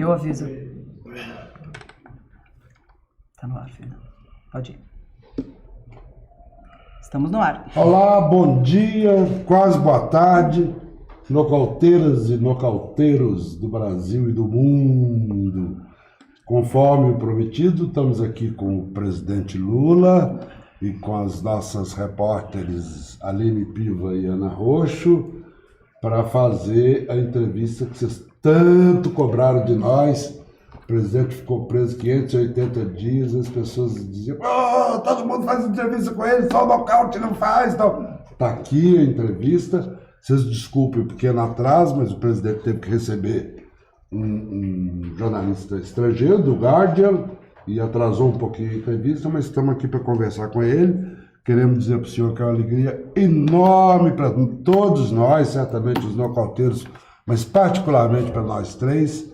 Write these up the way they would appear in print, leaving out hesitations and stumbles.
Eu aviso. Tá no ar, filho. Pode ir. Estamos no ar. Olá, bom dia, quase boa tarde, nocauteiras e nocauteiros do Brasil e do mundo. Conforme o prometido, estamos aqui com o presidente Lula e com as nossas repórteres Aline Piva e Ana Roxo para fazer a entrevista que vocês tanto cobraram de nós. O presidente ficou preso 580 dias, as pessoas diziam: todo mundo faz entrevista com ele, só o nocaute não faz. Então, está aqui a entrevista. Vocês desculpem o pequeno atraso, mas o presidente teve que receber um jornalista estrangeiro, do Guardian, e atrasou um pouquinho a entrevista, mas estamos aqui para conversar com ele. Queremos dizer para o senhor que é uma alegria enorme para todos nós, certamente os nocauteiros, mas particularmente para nós três,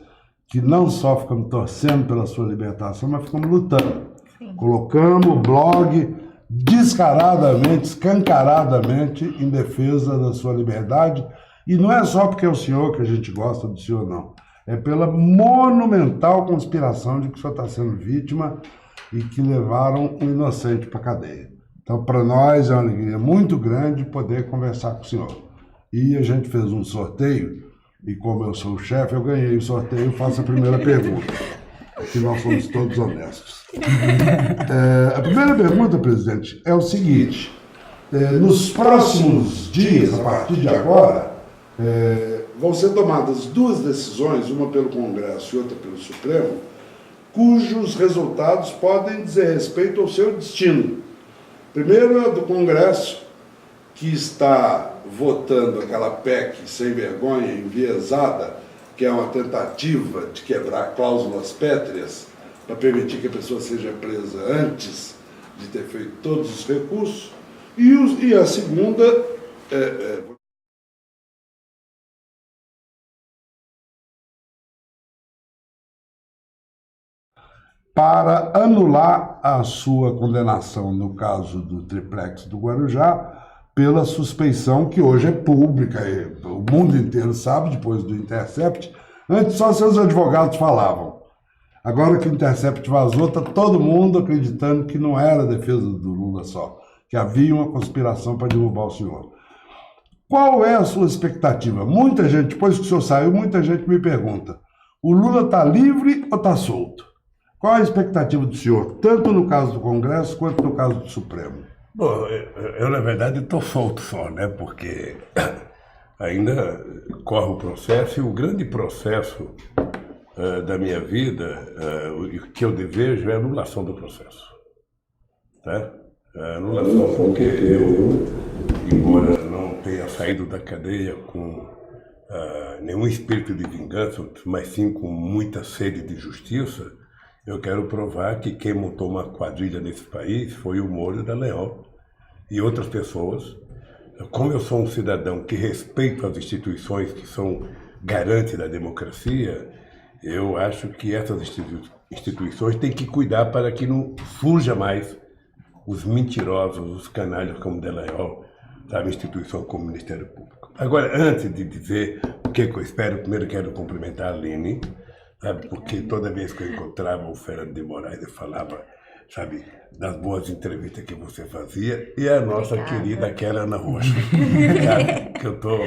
que não só ficamos torcendo pela sua libertação, mas ficamos lutando. Sim. Colocamos o blog descaradamente, escancaradamente em defesa da sua liberdade. E não é só porque é o senhor que a gente gosta do senhor, não. É pela monumental conspiração de que o senhor está sendo vítima e que levaram um inocente para a cadeia. Então, para nós é uma alegria muito grande poder conversar com o senhor. E a gente fez um sorteio, e como eu sou o chefe, eu ganhei o sorteio. Faço a primeira pergunta, que nós somos todos honestos. A primeira pergunta, presidente, é o seguinte: nos próximos dias, a partir de agora, vão ser tomadas duas decisões, uma pelo Congresso e outra pelo Supremo, cujos resultados podem dizer respeito ao seu destino. Primeiro é do Congresso, que está votando aquela PEC sem vergonha, enviesada, que é uma tentativa de quebrar cláusulas pétreas para permitir que a pessoa seja presa antes de ter feito todos os recursos. E a segunda para anular a sua condenação no caso do triplex do Guarujá, pela suspeição que hoje é pública, o mundo inteiro sabe, depois do Intercept. Antes só seus advogados falavam. Agora que o Intercept vazou, está todo mundo acreditando que não era a defesa do Lula só, que havia uma conspiração para derrubar o senhor. Qual é a sua expectativa? Muita gente, depois que o senhor saiu, muita gente me pergunta: o Lula está livre ou está solto? Qual a expectativa do senhor, tanto no caso do Congresso quanto no caso do Supremo? Bom, eu na verdade estou solto só, né? Porque ainda corre o processo, e o grande processo da minha vida, o que eu desejo é a anulação do processo. Tá? A anulação porque eu, embora não tenha saído da cadeia com nenhum espírito de vingança, mas sim com muita sede de justiça, eu quero provar que quem montou uma quadrilha nesse país foi o Moro da Leão e outras pessoas. Como eu sou um cidadão que respeita as instituições que são garantes da democracia, eu acho que essas instituições têm que cuidar para que não surja mais os mentirosos, os canalhas como Dallagnol, sabe, instituição como o Ministério Público. Agora, antes de dizer o que eu espero, primeiro quero cumprimentar a Aline, sabe, porque toda vez que eu encontrava o Fernando de Moraes, eu falava, sabe, das boas entrevistas que você fazia, e a nossa querida aquela Ana Roxo, sabe, que eu estou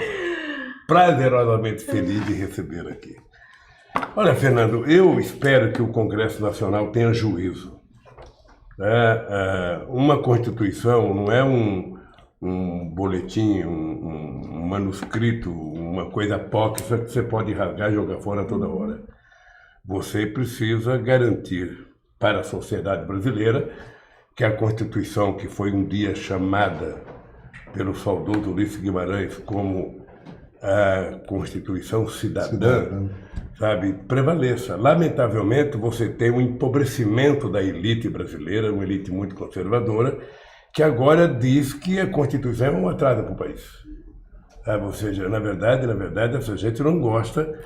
prazerosamente feliz de receber aqui. Olha, Fernando, eu espero que o Congresso Nacional tenha juízo. Uma Constituição não é um boletim, um manuscrito, uma coisa apócrifa que você pode rasgar e jogar fora a toda hora. Você precisa garantir para a sociedade brasileira que a Constituição, que foi um dia chamada pelo saudoso Ulisses Guimarães como a Constituição Cidadã, sabe, prevaleça. Lamentavelmente, você tem um empobrecimento da elite brasileira, uma elite muito conservadora, que agora diz que a Constituição é um atraso para o país. Sabe? Ou seja, na verdade, essa gente não gosta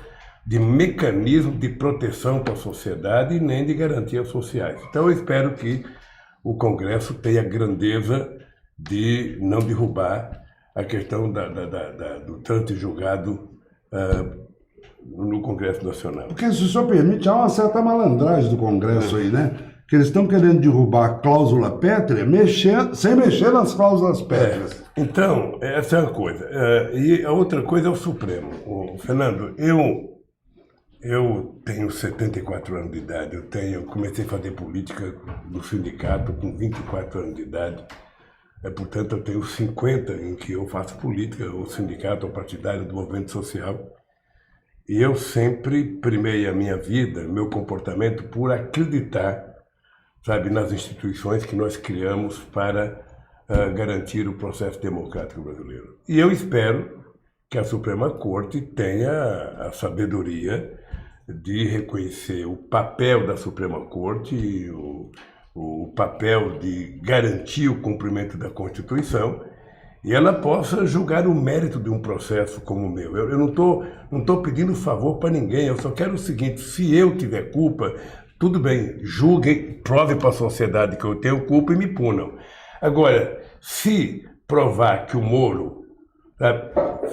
de mecanismo de proteção para a sociedade e nem de garantias sociais. Então, eu espero que o Congresso tenha a grandeza de não derrubar a questão do tanto julgado no Congresso Nacional. Porque, se o senhor permite, há uma certa malandragem do Congresso aí, né? Que eles estão querendo derrubar a cláusula pétrea sem mexer nas cláusulas pétreas. Então, essa é uma coisa. E a outra coisa é o Supremo. Fernando, eu tenho 74 anos de idade, comecei a fazer política no sindicato com 24 anos de idade. Portanto, eu tenho 50 em que eu faço política, o sindicato, o partidário do movimento social. E eu sempre primei a minha vida, meu comportamento, por acreditar, sabe, nas instituições que nós criamos para garantir o processo democrático brasileiro. E eu espero que a Suprema Corte tenha a sabedoria de reconhecer o papel da Suprema Corte e o papel de garantir o cumprimento da Constituição, e ela possa julgar o mérito de um processo como o meu. Eu não tô pedindo favor para ninguém, eu só quero o seguinte: se eu tiver culpa, tudo bem, julguem, prove para a sociedade que eu tenho culpa e me punam. Agora, se provar que o Moro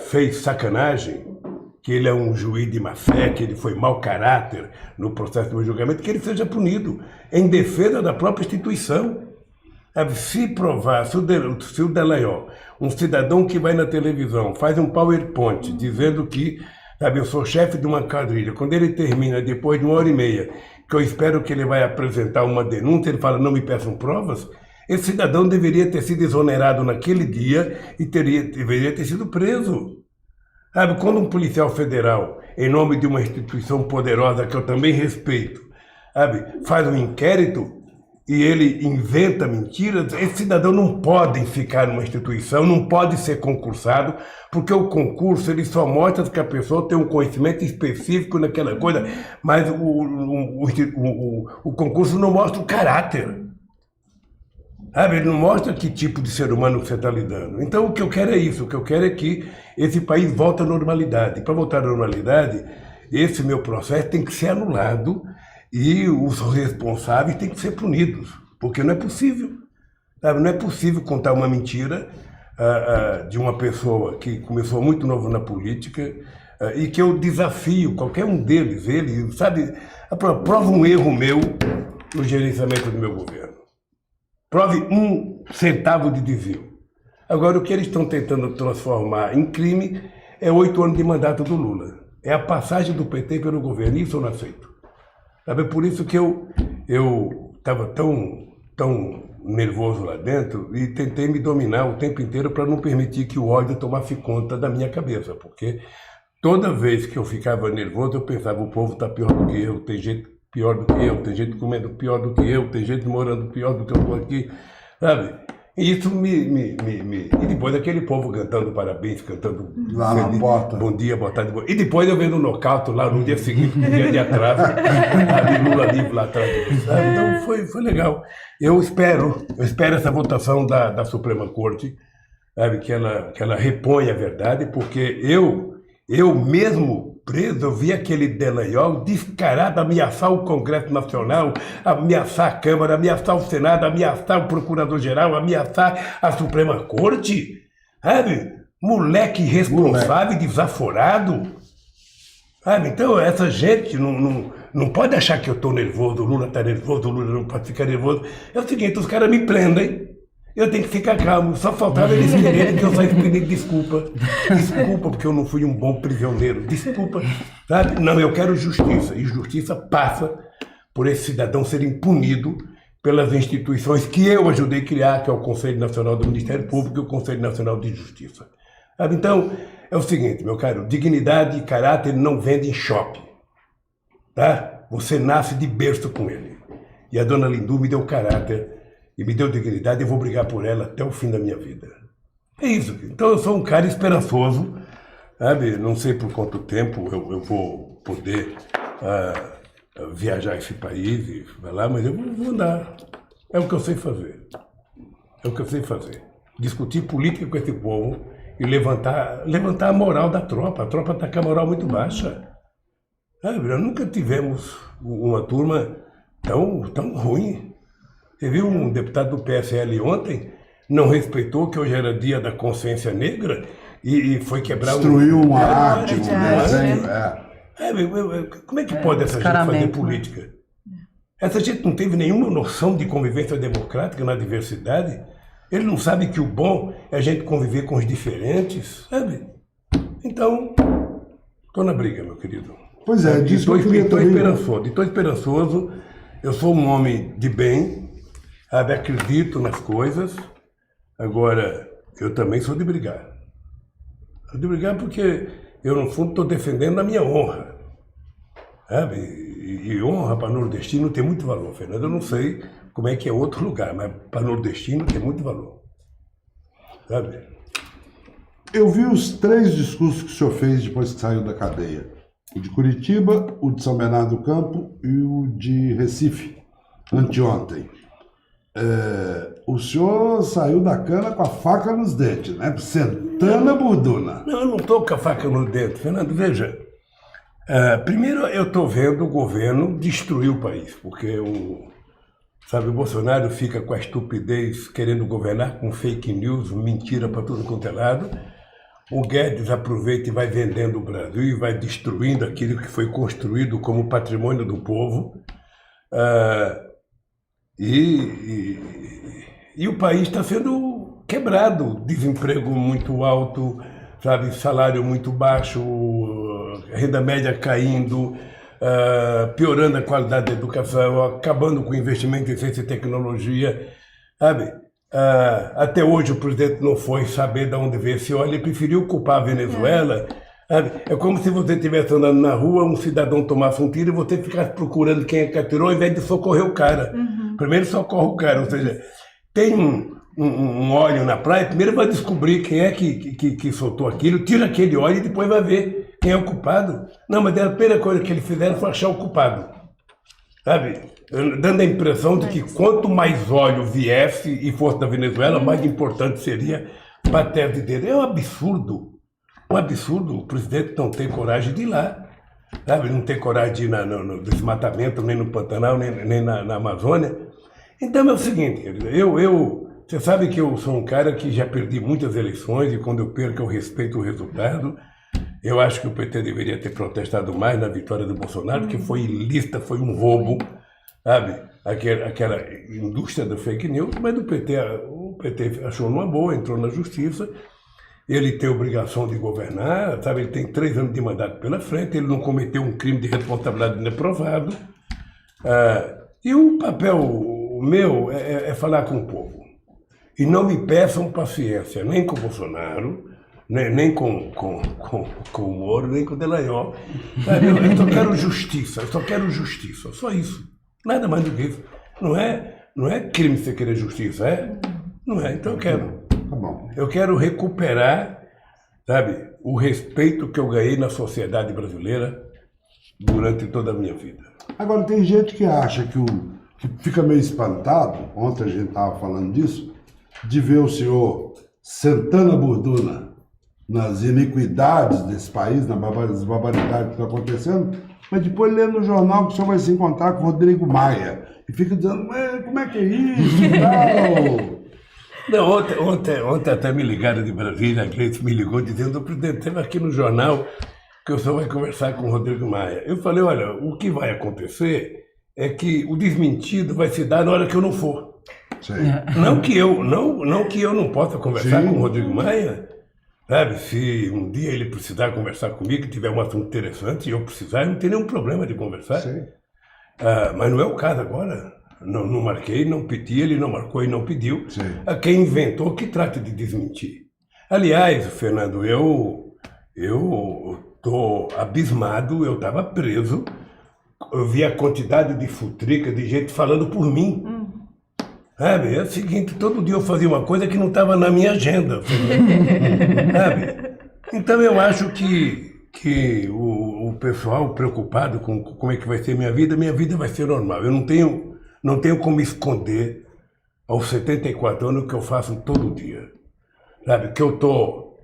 fez sacanagem, que ele é um juiz de má fé, que ele foi mau caráter no processo do julgamento, que ele seja punido em defesa da própria instituição. Se provar, se o Dallagnol, um cidadão que vai na televisão, faz um PowerPoint dizendo que, eu sou chefe de uma quadrilha, quando ele termina, depois de 1h30, que eu espero que ele vai apresentar uma denúncia, ele fala, não me peçam provas, esse cidadão deveria ter sido exonerado naquele dia e deveria ter sido preso. Quando um policial federal, em nome de uma instituição poderosa que eu também respeito, faz um inquérito e ele inventa mentiras, esse cidadão não pode ficar numa instituição, não pode ser concursado, porque o concurso ele só mostra que a pessoa tem um conhecimento específico naquela coisa, mas o concurso não mostra o caráter. Ele não mostra que tipo de ser humano você está lidando. Então o que eu quero é isso, o que eu quero é que esse país volte à normalidade. Para voltar à normalidade, esse meu processo tem que ser anulado e os responsáveis têm que ser punidos, porque não é possível. Não é possível contar uma mentira de uma pessoa que começou muito novo na política e que eu desafio qualquer um deles, prova um erro meu no gerenciamento do meu governo. Prove 1 centavo de desvio. Agora, o que eles estão tentando transformar em crime é 8 anos de mandato do Lula. É a passagem do PT pelo governo. Isso eu não aceito. Por isso que eu estava tão nervoso lá dentro e tentei me dominar o tempo inteiro para não permitir que o ódio tomasse conta da minha cabeça. Porque toda vez que eu ficava nervoso, eu pensava, o povo está pior do que eu, tem gente pior do que eu, tem gente comendo pior do que eu, tem gente morando pior do que eu estou aqui, E isso E depois aquele povo cantando parabéns, cantando lá na porta. Bom dia, boa tarde, bom... E depois eu vendo o nocaute lá no dia seguinte, no dia de atraso, de Lula livre lá atrás. Então foi legal. Eu espero essa votação da Suprema Corte, que ela reponha a verdade, porque eu mesmo preso, eu vi aquele Dallagnol descarado ameaçar o Congresso Nacional, ameaçar a Câmara, ameaçar o Senado, ameaçar o Procurador-Geral, ameaçar a Suprema Corte. Moleque irresponsável, desaforado. Então essa gente não pode achar que eu estou nervoso, o Lula está nervoso, o Lula não pode ficar nervoso. É o seguinte, os caras me prendem. Eu tenho que ficar calmo, só faltava eles quererem que eu saísse pedindo desculpa. Desculpa, porque eu não fui um bom prisioneiro. Desculpa, Não, eu quero justiça. E justiça passa por esse cidadão ser punido pelas instituições que eu ajudei a criar, que é o Conselho Nacional do Ministério Público e o Conselho Nacional de Justiça. Então, é o seguinte, meu caro, dignidade e caráter não vendem em shopping. Você nasce de berço com ele. E a dona Lindu me deu caráter e me deu dignidade, eu vou brigar por ela até o fim da minha vida. É isso. Então eu sou um cara esperançoso, não sei por quanto tempo eu vou poder viajar esse país e falar, mas eu vou andar. É o que eu sei fazer. É o que eu sei fazer. Discutir política com esse povo e levantar a moral da tropa. A tropa está com a moral muito baixa. Nunca tivemos uma turma tão ruim. Você viu um deputado do PSL ontem, não respeitou que hoje era dia da consciência negra e foi quebrar destruiu uma arte, um desenho. Como é que pode essa gente fazer descaramento, política? Essa gente não teve nenhuma noção de convivência democrática na diversidade. Ele não sabe que o bom é a gente conviver com os diferentes, sabe? Então, estou na briga, meu querido. Pois é, disso que eu queria Estou também... esperançoso. Eu sou um homem de bem, sabe? Acredito nas coisas. Agora, eu também sou de brigar. Sou de brigar porque eu, no fundo, estou defendendo a minha honra. Sabe? E honra para nordestino tem muito valor, Fernando. Eu não sei como é que é outro lugar, mas para nordestino tem muito valor. Sabe? Eu vi os 3 discursos que o senhor fez depois que saiu da cadeia. O de Curitiba, o de São Bernardo do Campo e o de Recife, anteontem. O senhor saiu da cana com a faca nos dentes, né? Sentando a burduna. Não, eu não estou com a faca no dente, Fernando. Veja, primeiro eu estou vendo o governo destruir o país, porque o Bolsonaro fica com a estupidez querendo governar com fake news, mentira para tudo quanto é lado. O Guedes aproveita e vai vendendo o Brasil e vai destruindo aquilo que foi construído como patrimônio do povo. E o país está sendo quebrado, desemprego muito alto, sabe, salário muito baixo, renda média caindo, piorando a qualidade da educação, acabando com o investimento em ciência e tecnologia, sabe? Até hoje o presidente não foi saber de onde veio esse óleo, ele preferiu culpar a Venezuela. Sabe? É como se você estivesse andando na rua, um cidadão tomasse um tiro e você ficasse procurando quem é que atirou ao invés de socorrer o cara. Primeiro socorre o cara, ou seja, tem um óleo na praia, primeiro vai descobrir quem é que soltou aquilo, tira aquele óleo e depois vai ver quem é o culpado. Não, mas a primeira coisa que eles fizeram foi achar o culpado. Sabe? Dando a impressão de que quanto mais óleo viesse e fosse da Venezuela, mais importante seria para a tese dele. É um absurdo o presidente não ter coragem de ir lá, sabe? Não ter coragem de ir no desmatamento, nem no Pantanal, nem na Amazônia. Então é o seguinte, você sabe que eu sou um cara que já perdi muitas eleições e quando eu perco eu respeito o resultado. Eu acho que o PT deveria ter protestado mais na vitória do Bolsonaro, porque foi ilícita, foi um roubo, sabe? Aquela indústria do fake news, mas o PT achou numa boa, entrou na justiça. Ele tem obrigação de governar, sabe? Ele tem 3 anos de mandato pela frente, ele não cometeu um crime de responsabilidade inaprovado. E o papel meu é falar com o povo. E não me peçam paciência, nem com o Bolsonaro, nem com o Moro, nem com o Dallagnol. Eu só quero justiça, só isso. Nada mais do que isso. Não é crime você querer justiça, é? Não é, então eu quero. Tá bom. Eu quero recuperar, sabe, o respeito que eu ganhei na sociedade brasileira durante toda a minha vida. Agora, tem gente que acha que fica meio espantado, ontem a gente estava falando disso, de ver o senhor sentando a burduna nas iniquidades desse país, nas barbaridades que estão acontecendo, mas depois lê no jornal que o senhor vai se encontrar com o Rodrigo Maia e fica dizendo, como é que é isso e tal? Não, ontem até me ligaram de Brasília, a Gleice me ligou dizendo, presidente, teve aqui no jornal que o senhor vai conversar com o Rodrigo Maia. Eu falei, olha, o que vai acontecer é que o desmentido vai se dar na hora que eu não for. Sim. Não que eu não possa conversar com o Rodrigo Maia, sabe? Se um dia ele precisar conversar comigo, tiver um assunto interessante e eu precisar, eu não tenho nenhum problema de conversar. Sim. Mas não é o caso agora. Não marquei, não pedi, ele não marcou e não pediu. Sim. Quem inventou que trate de desmentir. Aliás, Fernando, eu estou abismado, eu estava preso, eu vi a quantidade de futrica, de gente falando por mim. Sabe? É o seguinte, todo dia eu fazia uma coisa que não estava na minha agenda. Sabe? Então eu acho que o pessoal preocupado com como é que vai ser minha vida vai ser normal. Eu não tenho como esconder aos 74 anos que eu faço todo dia. Sabe? Que eu tô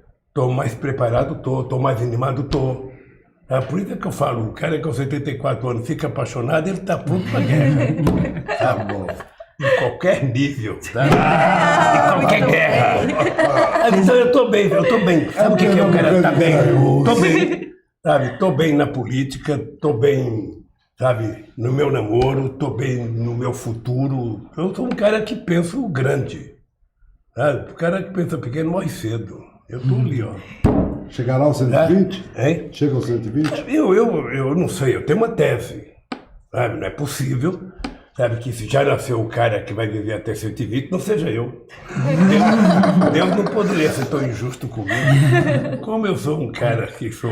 mais preparado, tô mais animado, tô. Por isso é que eu falo, o cara que aos 74 anos fica apaixonado, ele está pronto para a guerra. Tá bom. Em qualquer nível, tá? Em qualquer guerra. Então eu tô bem. Sabe o que é o cara tá bem? Tô bem. Sabe, estou bem na política, estou bem, sabe, no meu namoro, estou bem no meu futuro. Eu sou um cara que pensa grande. Sabe? O cara que pensa pequeno morre cedo. Eu estou ali, ó. Chegará aos 120? Hein? Chega aos 120? Eu não sei, eu tenho uma tese. Sabe? Não é possível, sabe, que se já nasceu o cara que vai viver até 120, não seja eu. Deus não poderia ser tão injusto comigo. Como eu sou um cara que sou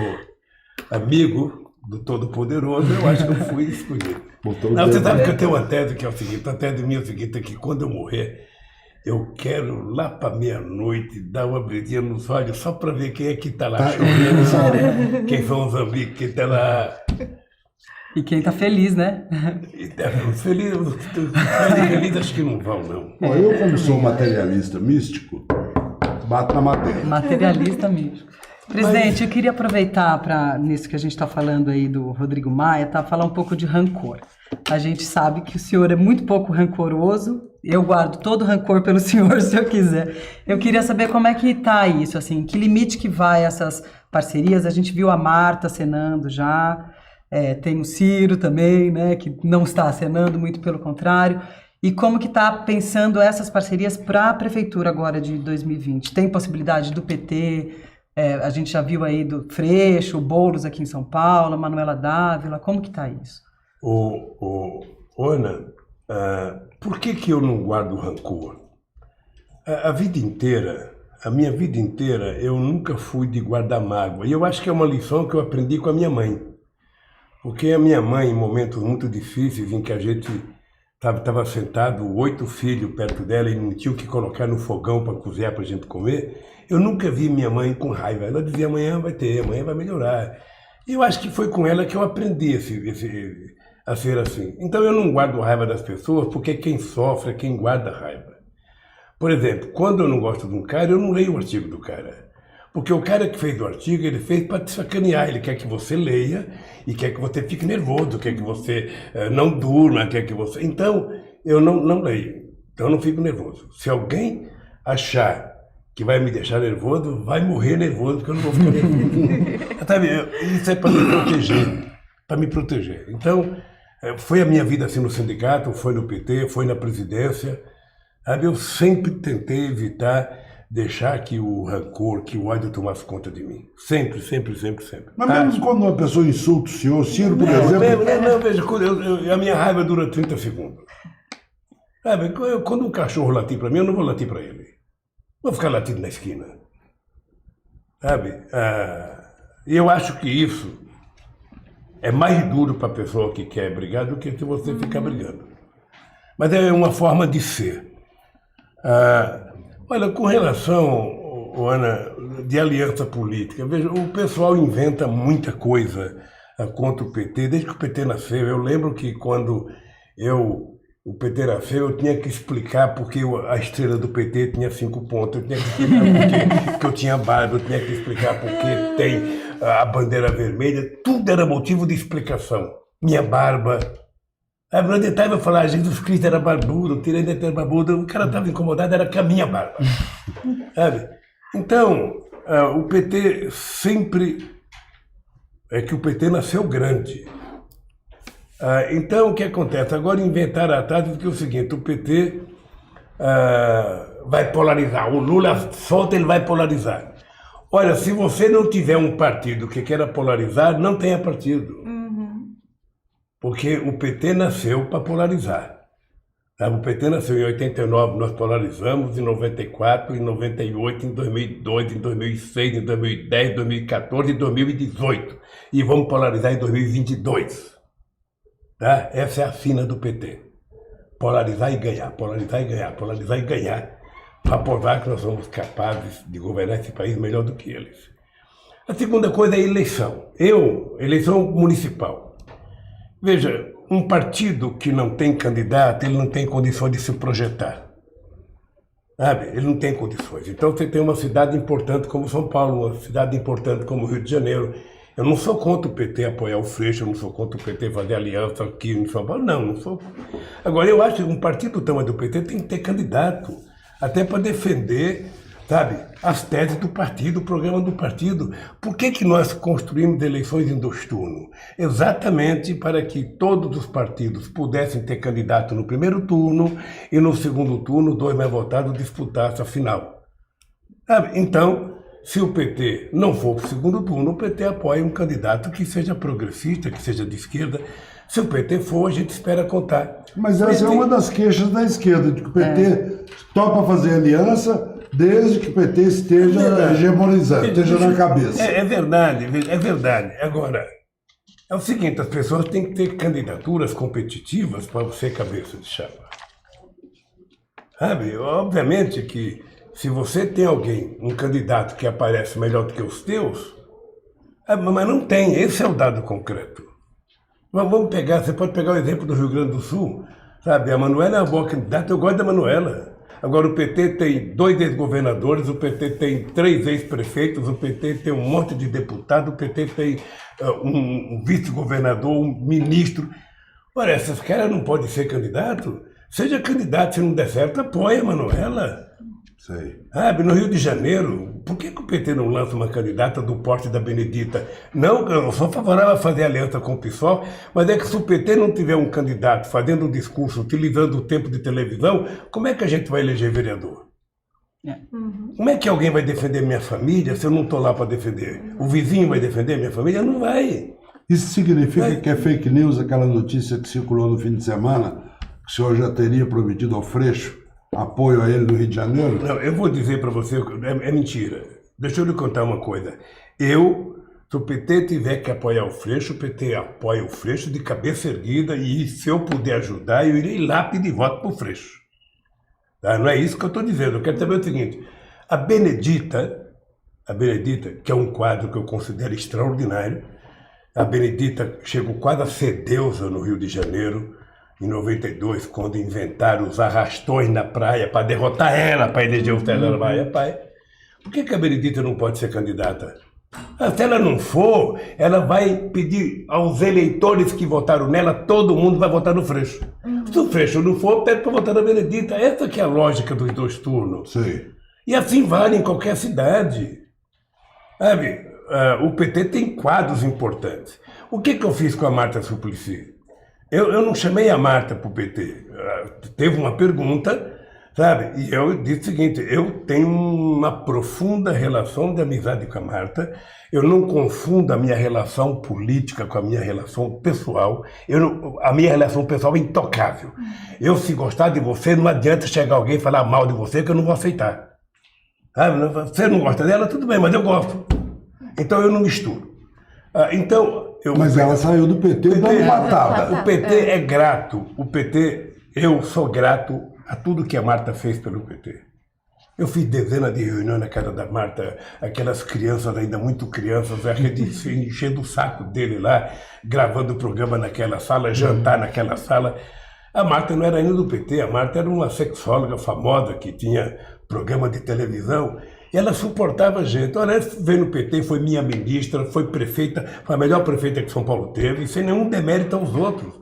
amigo do Todo-Poderoso, eu acho que eu fui escolhido. Não, você sabe que eu tenho uma tese que é o seguinte, a tese minha é o seguinte, é que quando eu morrer, eu quero lá para meia-noite dar uma brilhinha nos olhos só para ver quem é que está lá chorando, quem são os amigos, quem está lá... E quem tá feliz, né? Os felizes acho que não vão, não. Ó, eu, como sou materialista místico, bato na matéria. Materialista mesmo. Presidente, eu queria aproveitar para, nisso que a gente está falando aí do Rodrigo Maia, falar um pouco de rancor. A gente sabe que o senhor é muito pouco rancoroso, eu guardo todo o rancor pelo senhor, se eu quiser. Eu queria saber como é que está isso, assim, que limite que vai essas parcerias. A gente viu a Marta acenando já, tem o Ciro também, né, que não está acenando, muito pelo contrário. E como que está pensando essas parcerias para a prefeitura agora de 2020? Tem possibilidade do PT... a gente já viu aí do Freixo, o Boulos aqui em São Paulo, a Manuela Dávila, como que está isso? Ana, por que eu não guardo rancor? A vida inteira, a minha vida inteira, eu nunca fui de guardar mágoa. E eu acho que é uma lição que eu aprendi com a minha mãe. Porque a minha mãe, em momentos muito difíceis, em que a gente estava sentado, 8 filhos perto dela e não tinha o que colocar no fogão para cozinhar para a gente comer, eu nunca vi minha mãe com raiva. Ela dizia, amanhã vai ter, amanhã vai melhorar. E eu acho que foi com ela que eu aprendi a ser assim. Então eu não guardo raiva das pessoas, porque quem sofre é quem guarda raiva. Por exemplo, quando eu não gosto de um cara, eu não leio o artigo do cara. Porque o cara que fez o artigo, ele fez para te sacanear. Ele quer que você leia e quer que você fique nervoso, quer que você não durma, quer que você... Então, eu não leio. Então eu não fico nervoso. Se alguém achar que vai me deixar nervoso, vai morrer nervoso, porque eu não vou ficar nervoso. Sabe, isso é para me proteger, para me proteger. Então, foi a minha vida assim no sindicato, foi no PT, foi na presidência. Sabe, eu sempre tentei evitar deixar que o rancor, que o ódio tomasse conta de mim. Sempre, sempre, sempre, sempre. Mas mesmo quando uma pessoa insulta o senhor, o Ciro, por exemplo... Não, veja, a minha raiva dura 30 segundos. Sabe, quando um cachorro latir para mim, eu não vou latir para ele. Vou ficar latindo na esquina. Sabe? E eu acho que isso é mais duro para a pessoa que quer brigar do que se você ficar brigando. Mas é uma forma de ser. Olha, com relação, Ana, de aliança política, veja, o pessoal inventa muita coisa contra o PT, desde que o PT nasceu. Eu lembro que quando o PT nasceu, eu tinha que explicar porque a estrela do PT tinha 5 pontos, eu tinha que explicar porque eu tinha barba, eu tinha que explicar porque tem a bandeira vermelha, tudo era motivo de explicação. Minha barba. A Brandon vai falar, Jesus Cristo era barbudo, tirei de ter barbudo, o cara estava incomodado, era com a minha barba. Sabe? Então, o PT sempre... É que o PT nasceu grande. Então, o que acontece? Agora inventaram a tática que é o seguinte, o PT vai polarizar, o Lula solta, ele vai polarizar. Olha, se você não tiver um partido que queira polarizar, não tenha partido. Porque o PT nasceu para polarizar. O PT nasceu em 89, nós polarizamos, em 94, em 98, em 2002, em 2006, em 2010, em 2014, em 2018. E vamos polarizar em 2022. Tá? Essa é a sina do PT. Polarizar e ganhar, polarizar e ganhar, polarizar e ganhar, para provar que nós somos capazes de governar esse país melhor do que eles. A segunda coisa é a eleição. Eleição municipal. Veja, um partido que não tem candidato, ele não tem condições de se projetar. Sabe? Ele não tem condições. Então você tem uma cidade importante como São Paulo, uma cidade importante como Rio de Janeiro. Eu não sou contra o PT apoiar o Freixo, eu não sou contra o PT fazer aliança aqui em São Paulo, não sou. Agora, eu acho que um partido do tamanho do PT tem que ter candidato, até para defender sabe, as teses do partido, o programa do partido. Por que nós construímos eleições em 2 turnos? Exatamente para que todos os partidos pudessem ter candidato no primeiro turno e no segundo turno 2 mais votados disputassem a final. Sabe? Então, se o PT não for para o segundo turno, o PT apoia um candidato que seja progressista, que seja de esquerda. Se o PT for, a gente espera contar. Mas essa é uma das queixas da esquerda, de que o PT topa fazer aliança desde que o PT esteja hegemonizando, esteja na cabeça. É verdade, é verdade. Agora, é o seguinte, as pessoas têm que ter candidaturas competitivas para ser cabeça de chapa. Sabe? Obviamente que se você tem alguém, um candidato que aparece melhor do que os teus, mas não tem, esse é o dado concreto. Mas vamos pegar, você pode pegar o exemplo do Rio Grande do Sul, sabe? A Manuela é uma boa candidata, eu gosto da Manuela. Agora o PT tem 2 ex-governadores, o PT tem 3 ex-prefeitos, o PT tem um monte de deputados, o PT tem um vice-governador, um ministro. Ora, esses caras não podem ser candidato? Seja candidato, se não der certo, apoia a Manuela. Sei. Sabe, no Rio de Janeiro, por que o PT não lança uma candidata do porte da Benedita? Não, eu sou favorável a fazer aliança com o PSOL, mas é que se o PT não tiver um candidato fazendo um discurso, utilizando o tempo de televisão, como é que a gente vai eleger vereador? Como é que alguém vai defender minha família se eu não estou lá para defender? O vizinho vai defender minha família? Não vai. Isso significa que é fake news aquela notícia que circulou no fim de semana, que o senhor já teria prometido ao Freixo apoio a ele no Rio de Janeiro? Não, eu vou dizer para você, é mentira. Deixa eu lhe contar uma coisa. Se o PT tiver que apoiar o Freixo, o PT apoia o Freixo de cabeça erguida e se eu puder ajudar, eu irei lá pedir voto para o Freixo. Tá? Não é isso que eu estou dizendo. Eu quero saber o seguinte, a Benedita, que é um quadro que eu considero extraordinário, a Benedita chegou quase a ser deusa no Rio de Janeiro, em 92, quando inventaram os arrastões na praia para derrotar ela, para eleger o César Maia Pai. Por que a Benedita não pode ser candidata? Se ela não for, ela vai pedir aos eleitores que votaram nela, todo mundo vai votar no Freixo. Se o Freixo não for, pede para votar na Benedita. Essa que é a lógica dos 2 turnos. Sim. E assim vale em qualquer cidade. Sabe, o PT tem quadros importantes. O que eu fiz com a Marta Suplicy? Eu não chamei a Marta para o PT. Teve uma pergunta, sabe? E eu disse o seguinte, eu tenho uma profunda relação de amizade com a Marta, eu não confundo a minha relação política com a minha relação pessoal, a minha relação pessoal é intocável. Se gostar de você, não adianta chegar alguém e falar mal de você que eu não vou aceitar. Sabe? Você não gosta dela, tudo bem, mas eu gosto. Então eu não misturo. Mas ela saiu do PT dando patada. O PT é grato. Eu sou grato a tudo que a Marta fez pelo PT. Eu fiz dezenas de reuniões na casa da Marta, aquelas crianças ainda muito crianças, a rede enchendo o saco dele lá, gravando o programa naquela sala, jantar naquela sala. A Marta não era ainda do PT, a Marta era uma sexóloga famosa que tinha programa de televisão. E ela suportava a gente. Olha, ela veio no PT, foi minha ministra, foi prefeita, foi a melhor prefeita que São Paulo teve, sem nenhum demérito aos outros.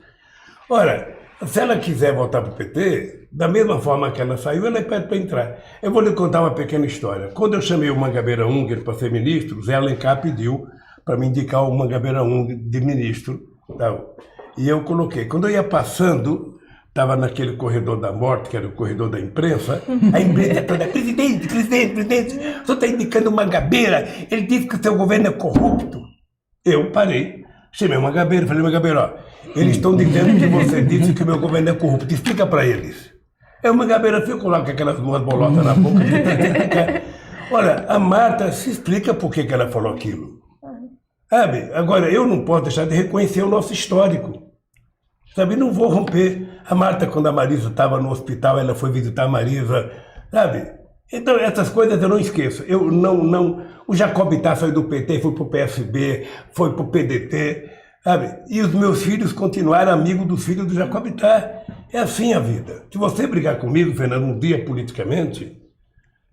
Ora, se ela quiser voltar para o PT, da mesma forma que ela saiu, ela pede para entrar. Eu vou lhe contar uma pequena história. Quando eu chamei o Mangabeira Unger para ser ministro, Zé Alencar pediu para me indicar o Mangabeira Unger de ministro. Tal. E eu coloquei. Quando eu ia passando, estava naquele corredor da morte, que era o corredor da imprensa, a imprensa toda, presidente, o senhor está indicando o Mangabeira, ele disse que o seu governo é corrupto. Eu parei, chamei o Mangabeira, falei, Mangabeira, ó, eles estão dizendo que você disse que o meu governo é corrupto, explica para eles. Aí o Mangabeira ficou lá com aquelas duas bolotas na boca. Olha, a Marta se explica por que ela falou aquilo. Sabe, agora eu não posso deixar de reconhecer o nosso histórico. Sabe, não vou romper. A Marta, quando a Marisa estava no hospital, ela foi visitar a Marisa, sabe? Então, essas coisas eu não esqueço. O Jacobitá saiu do PT, foi para o PSB, foi para o PDT, sabe? E os meus filhos continuaram amigos dos filhos do Jacobitá. É assim a vida. Se você brigar comigo, Fernando, um dia politicamente,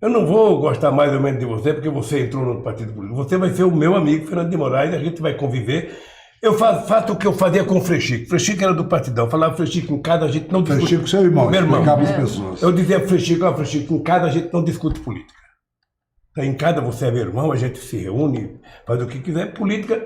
eu não vou gostar mais ou menos de você, porque você entrou no partido político. Você vai ser o meu amigo, Fernando de Moraes, a gente vai conviver. Eu faço o que eu fazia com o Frechico. Frechico era do partidão. Eu falava, Frechico, em casa a gente não discute. Frechico, seu irmão, meu irmão. Explicava as pessoas. Eu dizia, Frechico, em casa a gente não discute política. Em casa você é meu irmão, a gente se reúne, faz o que quiser. Política,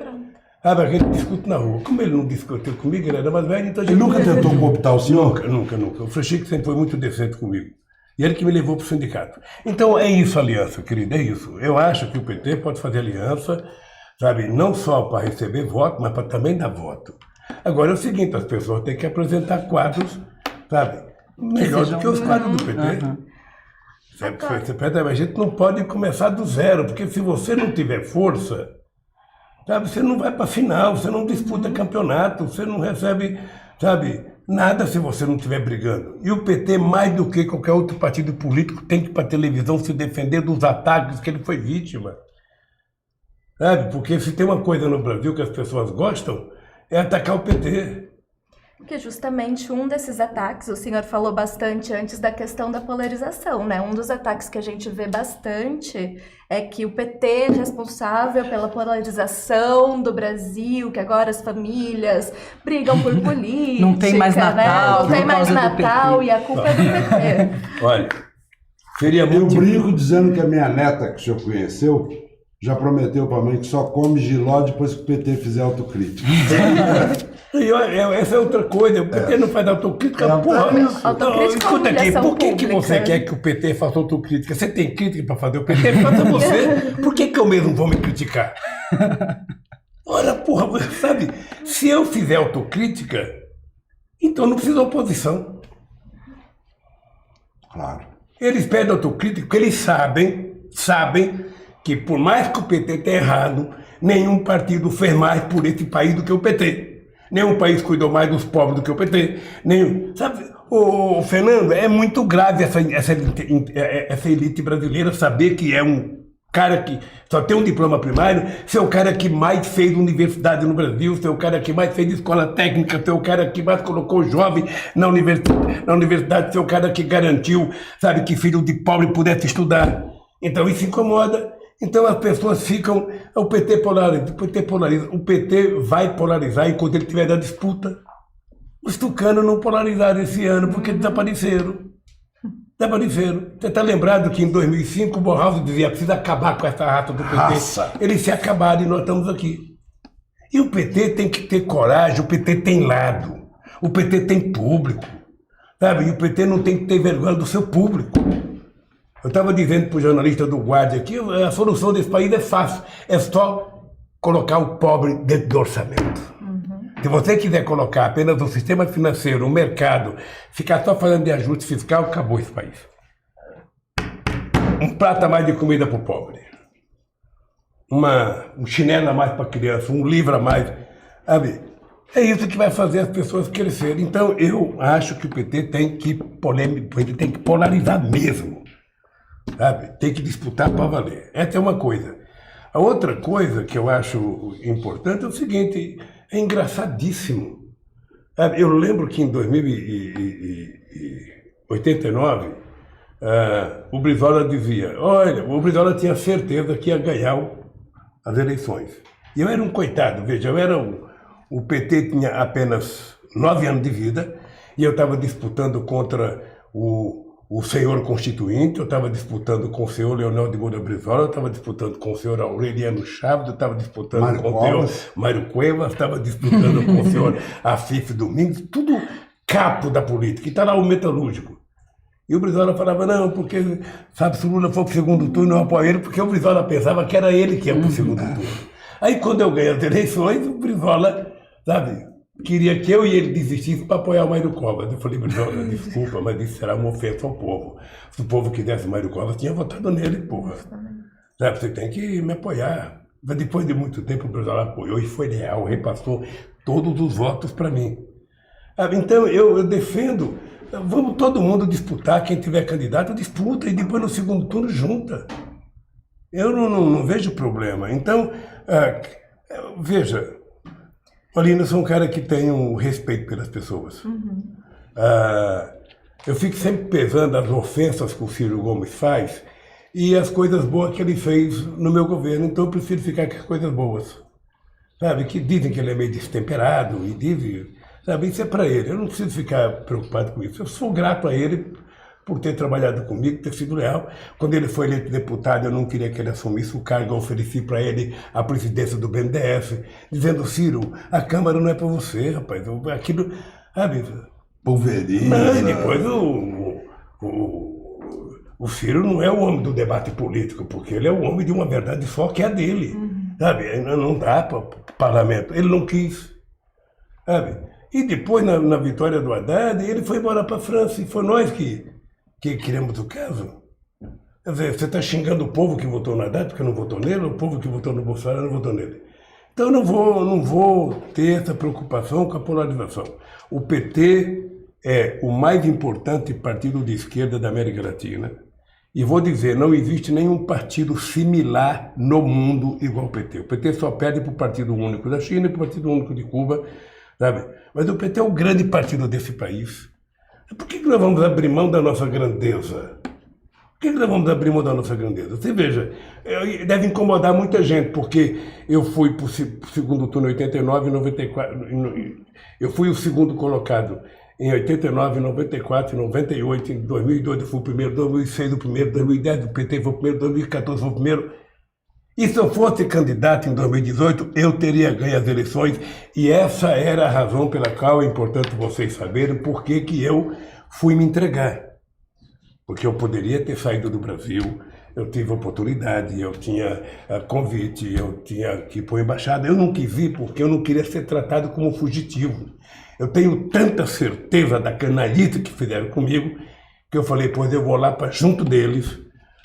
a gente discute na rua. Como ele não discutiu comigo, ele era mais velho, então a gente... Ele nunca tentou cooptar o senhor? Nunca. O Francisco sempre foi muito decente comigo. E ele que me levou para o sindicato. Então é isso a aliança, querido, é isso. Eu acho que o PT pode fazer aliança, sabe, não só para receber voto, mas para também dar voto. Agora é o seguinte, as pessoas têm que apresentar quadros, sabe, melhor do que os quadros do PT. A gente não pode começar do zero, porque se você não tiver força, sabe, você não vai para a final, você não disputa campeonato, você não recebe, sabe, nada se você não estiver brigando. E o PT, mais do que qualquer outro partido político, tem que ir para a televisão se defender dos ataques que ele foi vítima. Sabe? Porque se tem uma coisa no Brasil que as pessoas gostam, é atacar o PT. Porque justamente um desses ataques, o senhor falou bastante antes da questão da polarização, né? Um dos ataques que a gente vê bastante é que o PT é responsável pela polarização do Brasil, que agora as famílias brigam por política, não tem mais Natal, né? Não tem mais Natal e a culpa é do PT. Olha, seria Eu muito... brinco dizendo que a minha neta, que o senhor conheceu, já prometeu para a mãe que só come jiló depois que o PT fizer autocrítica. Essa é outra coisa, o PT não faz autocrítica, porra. Autocrítica Escuta aqui, por que pública. Você quer que o PT faça autocrítica? Você tem crítica para fazer o PT? Faça você. Por que eu mesmo vou me criticar? Ora, porra, sabe, se eu fizer autocrítica, então não precisa de oposição. Claro. Eles pedem autocrítica porque eles sabem que por mais que o PT tenha errado, nenhum partido fez mais por esse país do que o PT. Nenhum país cuidou mais dos pobres do que o PT. Sabe, o Fernando, é muito grave essa elite brasileira saber que é um cara que só tem um diploma primário, ser o cara que mais fez universidade no Brasil, ser o cara que mais fez escola técnica, ser o cara que mais colocou jovem na universidade, ser o cara que garantiu, sabe, que filho de pobre pudesse estudar. Então isso incomoda. Então as pessoas ficam, o PT polariza, o PT vai polarizar enquanto ele estiver na disputa. Os tucanos não polarizaram esse ano porque desapareceram. Você está lembrado que em 2005 o Borrauso dizia precisa acabar com essa raça do PT. Raça. Eles se acabaram e nós estamos aqui. E o PT tem que ter coragem, o PT tem lado, o PT tem público, sabe? E o PT não tem que ter vergonha do seu público. Eu estava dizendo para o jornalista do Guardia que a solução desse país é fácil, é só colocar o pobre dentro do orçamento. Se você quiser colocar apenas o sistema financeiro, o mercado, ficar só falando de ajuste fiscal, acabou esse país. Um prato a mais de comida para o pobre, um chinelo a mais para a criança, um livro a mais, sabe? É isso que vai fazer as pessoas crescerem. Então eu acho que o PT tem que polarizar mesmo. Sabe? Tem que disputar para valer. Essa é uma coisa. A outra coisa que eu acho importante é o seguinte, é engraçadíssimo. Sabe? Eu lembro que em 2089, o Brizola dizia, olha, o Brizola tinha certeza que ia ganhar as eleições. E eu era um coitado, veja, o PT tinha apenas 9 anos de vida e eu estava disputando contra o senhor constituinte, eu estava disputando com o senhor Leonel de Moura Brizola, eu estava disputando com o senhor Aureliano Chaves, eu estava disputando com o senhor Mário Cuevas, estava disputando com o senhor Afif Domingos, tudo capo da política, e está lá o metalúrgico. E o Brizola falava, não, porque, sabe, se o Lula for para o segundo turno, eu apoio ele, porque o Brizola pensava que era ele que ia para o segundo turno. Aí quando eu ganhei as eleições, o Brizola, sabe, queria que eu e ele desistissem para apoiar o Mário Covas. Eu falei, Brizola, desculpa, mas isso será uma ofensa ao povo. Se o povo quisesse o Mário Covas, tinha votado nele, porra. Sabe, você tem que me apoiar. Mas depois de muito tempo, o Brizola apoiou e foi leal, repassou todos os votos para mim. Então, eu defendo, vamos todo mundo disputar, quem tiver candidato, disputa, e depois no segundo turno junta. Eu não vejo problema. Então, veja, Paulina, eu sou um cara que tem um respeito pelas pessoas. Eu fico sempre pesando as ofensas que o Ciro Gomes faz e as coisas boas que ele fez no meu governo. Então eu prefiro ficar com as coisas boas. Sabe, que dizem que ele é meio destemperado e dizem, sabe, isso é para ele. Eu não preciso ficar preocupado com isso. Eu sou grato a ele por ter trabalhado comigo, ter sido leal. Quando ele foi eleito deputado, eu não queria que ele assumisse o cargo, eu ofereci para ele a presidência do BNDES, dizendo, Ciro, a Câmara não é para você, rapaz, aquilo, sabe? Pulveriza. E depois o Ciro não é o homem do debate político, porque ele é o homem de uma verdade só, que é a dele, sabe? Não dá para o parlamento, ele não quis, sabe? E depois, na vitória do Haddad, ele foi embora para a França, e foi nós que queremos o caso. Quer dizer, você está xingando o povo que votou no Haddad porque não votou nele, o povo que votou no Bolsonaro não votou nele. Então eu não vou ter essa preocupação com a polarização. O PT é o mais importante partido de esquerda da América Latina. E vou dizer, não existe nenhum partido similar no mundo igual ao PT. O PT só perde para o Partido Único da China e para o Partido Único de Cuba, sabe? Mas o PT é o grande partido desse país. Por que nós vamos abrir mão da nossa grandeza? Por que nós vamos abrir mão da nossa grandeza? Você veja, deve incomodar muita gente, porque eu fui para o segundo turno em 89 e 94. Eu fui o segundo colocado em 89, 94, 98, em 2002 eu fui o primeiro, 2006 o primeiro, 2010 o PT foi o primeiro, 2014 foi o primeiro. E se eu fosse candidato em 2018, eu teria ganho as eleições, e essa era a razão pela qual é importante vocês saberem por que eu fui me entregar. Porque eu poderia ter saído do Brasil, eu tive oportunidade, eu tinha convite, eu tinha que ir para a embaixada. Eu não quis ir porque eu não queria ser tratado como fugitivo. Eu tenho tanta certeza da canalhice que fizeram comigo, que eu falei, pois eu vou lá para junto deles,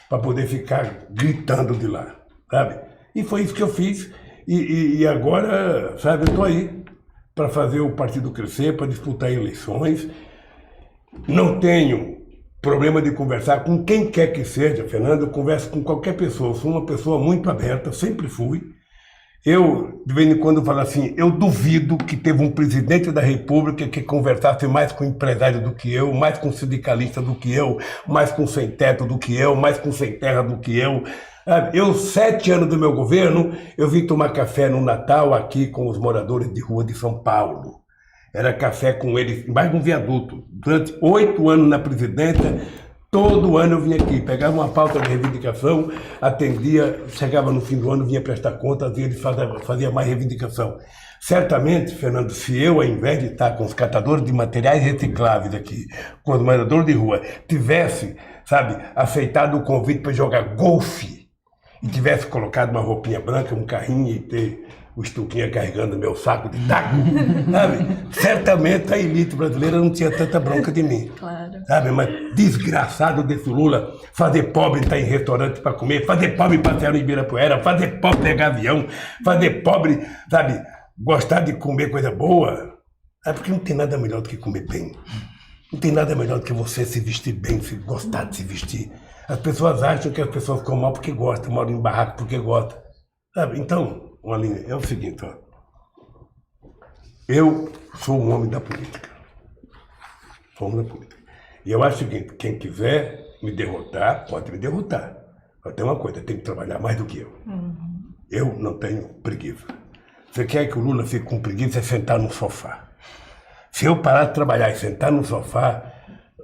para poder ficar gritando de lá. Sabe? E foi isso que eu fiz, e agora, sabe, eu estou aí para fazer o partido crescer, para disputar eleições. Não tenho problema de conversar com quem quer que seja, Fernando, eu converso com qualquer pessoa, eu sou uma pessoa muito aberta, sempre fui. Eu, de vez em quando, falo assim, eu duvido que teve um presidente da República que conversasse mais com empresário do que eu, mais com sindicalista do que eu, mais com sem teto do que eu, mais com sem terra do que eu. Eu, 7 anos do meu governo, eu vim tomar café no Natal aqui com os moradores de rua de São Paulo. Era café com eles, embaixo de um viaduto. Durante 8 anos na presidência, todo ano eu vinha aqui, pegava uma pauta de reivindicação, atendia, chegava no fim do ano, vinha prestar contas e eles faziam mais reivindicação. Certamente, Fernando, se eu, ao invés de estar com os catadores de materiais recicláveis aqui, com os moradores de rua, tivesse, sabe, aceitado o convite para jogar golfe, e tivesse colocado uma roupinha branca, um carrinho e ter o Estuquinha carregando meu saco de taco, sabe? Certamente a elite brasileira não tinha tanta bronca de mim. Claro. Sabe? Mas desgraçado desse Lula, fazer pobre estar em restaurante para comer, fazer pobre passear no Ibirapuera, fazer pobre pegar avião, fazer pobre, sabe, gostar de comer coisa boa. É porque não tem nada melhor do que comer bem. Não tem nada melhor do que você se vestir bem, se gostar de se vestir. As pessoas acham que as pessoas ficam mal porque gostam, moram em barraco porque gostam. Sabe? Então, Aline, é o seguinte, ó. Eu sou um homem da política. Sou um homem da política. E eu acho o seguinte, quem quiser me derrotar, pode me derrotar. Mas tem uma coisa, tem que trabalhar mais do que eu. Eu não tenho preguiça. Você quer que o Lula fique com preguiça, é sentar no sofá. Se eu parar de trabalhar e sentar no sofá,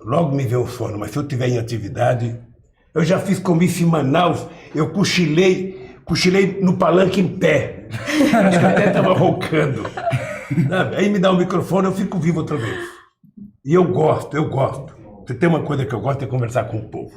logo me vem o sono, mas se eu estiver em atividade, eu já fiz comício em Manaus, eu cochilei no palanque em pé. Acho que até estava roncando. Sabe? Aí me dá o microfone, eu fico vivo outra vez. E eu gosto. Você tem uma coisa que eu gosto, é conversar com o povo.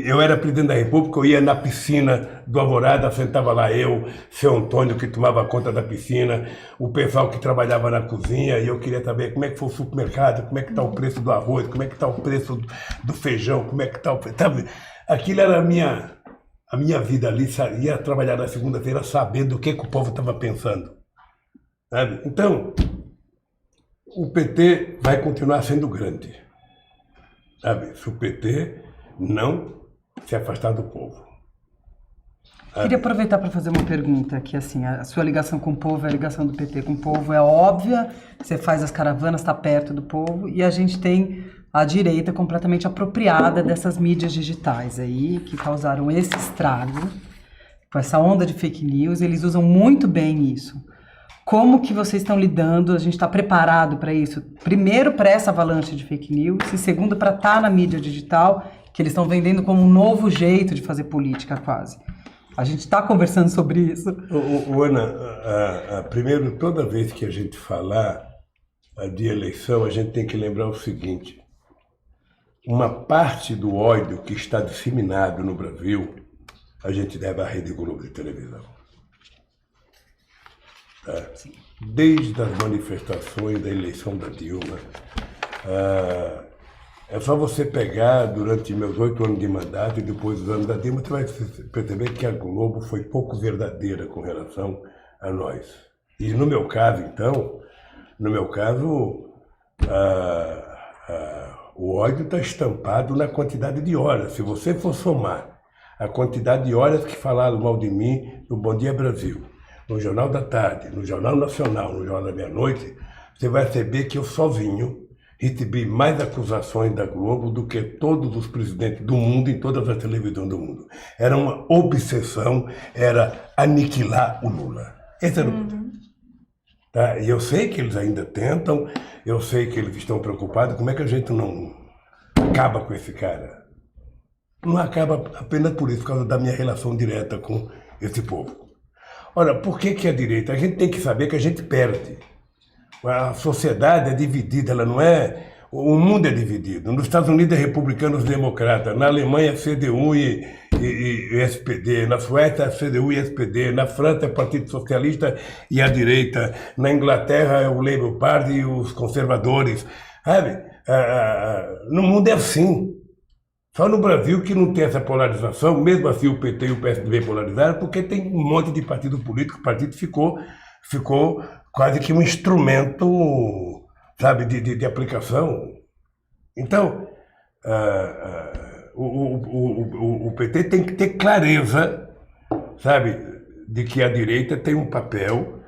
Eu era presidente da República, eu ia na piscina do Alvorada, sentava lá eu, seu Antônio, que tomava conta da piscina, o pessoal que trabalhava na cozinha, e eu queria saber como é que foi o supermercado, como é que está o preço do arroz, como é que está o preço do feijão, como é que está o preço... Sabe? Aquilo era a minha vida ali, ia trabalhar na segunda-feira sabendo o que o povo estava pensando. Sabe? Então, o PT vai continuar sendo grande. Sabe? Se o PT não se afastar do povo. Queria aproveitar para fazer uma pergunta, que assim, a sua ligação com o povo, a ligação do PT com o povo é óbvia, você faz as caravanas, está perto do povo, e a gente tem a direita completamente apropriada dessas mídias digitais aí, que causaram esse estrago, com essa onda de fake news, eles usam muito bem isso Como que vocês estão lidando? A gente está preparado para isso? Primeiro, para essa avalanche de fake news, e segundo, para estar na mídia digital, que eles estão vendendo como um novo jeito de fazer política, quase. A gente está conversando sobre isso. Ana, primeiro, toda vez que a gente falar de eleição, a gente tem que lembrar o seguinte: uma parte do ódio que está disseminado no Brasil, a gente deve à Rede Globo de televisão. Desde as manifestações da eleição da Dilma, é só você pegar durante meus 8 anos de mandato e depois dos anos da Dilma, você vai perceber que a Globo foi pouco verdadeira com relação a nós. E no meu caso, então, o ódio está estampado na quantidade de horas. Se você for somar a quantidade de horas que falaram mal de mim no Bom Dia Brasil, no Jornal da Tarde, no Jornal Nacional, no Jornal da Meia-Noite, você vai perceber que eu sozinho recebi mais acusações da Globo do que todos os presidentes do mundo em todas as televisões do mundo. Era uma obsessão, era aniquilar o Lula. Esse era o ponto. Tá? E eu sei que eles ainda tentam, eu sei que eles estão preocupados. Como é que a gente não acaba com esse cara? Não acaba apenas por isso, por causa da minha relação direta com esse povo. Ora, por que a direita? A gente tem que saber que a gente perde. A sociedade é dividida, ela não é... O mundo é dividido. Nos Estados Unidos é republicanos e democratas, na Alemanha é CDU e SPD, na Suécia é CDU e SPD, na França é Partido Socialista e a direita, na Inglaterra é o Labour Party e os conservadores. Sabe? No mundo é assim. Só no Brasil que não tem essa polarização, mesmo assim o PT e o PSDB polarizaram, porque tem um monte de partido político, o partido ficou quase que um instrumento, sabe, de aplicação. Então, o PT tem que ter clareza, sabe, de que a direita tem um papel,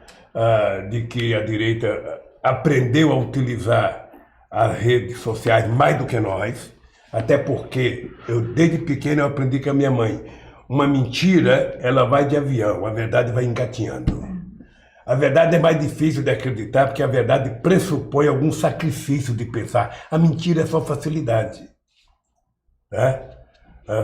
de que a direita aprendeu a utilizar as redes sociais mais do que nós, até porque desde pequeno eu aprendi com a minha mãe, uma mentira, ela vai de avião, a verdade vai engatinhando. A verdade é mais difícil de acreditar, porque a verdade pressupõe algum sacrifício de pensar. A mentira é só facilidade. Né?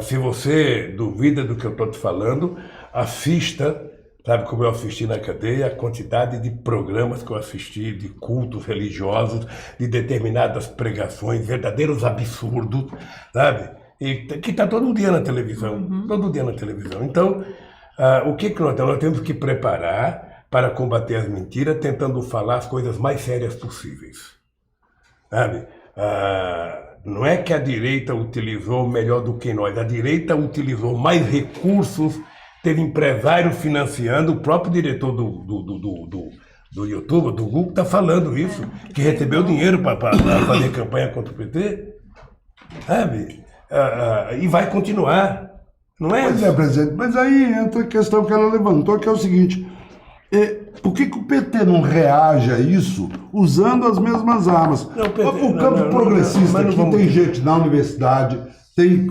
Se você duvida do que eu estou te falando, assista, sabe como eu assisti na cadeia, a quantidade de programas que eu assisti, de cultos religiosos, de determinadas pregações, verdadeiros absurdos, sabe? E que está todo dia na televisão, todo dia na televisão. Então, o que nós temos? Nós temos que preparar para combater as mentiras, tentando falar as coisas mais sérias possíveis. Sabe? Não é que a direita utilizou melhor do que nós, a direita utilizou mais recursos, teve empresário financiando, o próprio diretor do YouTube, do Google, está falando isso, que recebeu dinheiro para fazer campanha contra o PT, sabe? E vai continuar. Não é? Pois é, presidente, mas aí entra a questão que ela levantou, que é o seguinte: por que o PT não reage a isso usando as mesmas armas? O campo progressista aqui tem gente na universidade, tem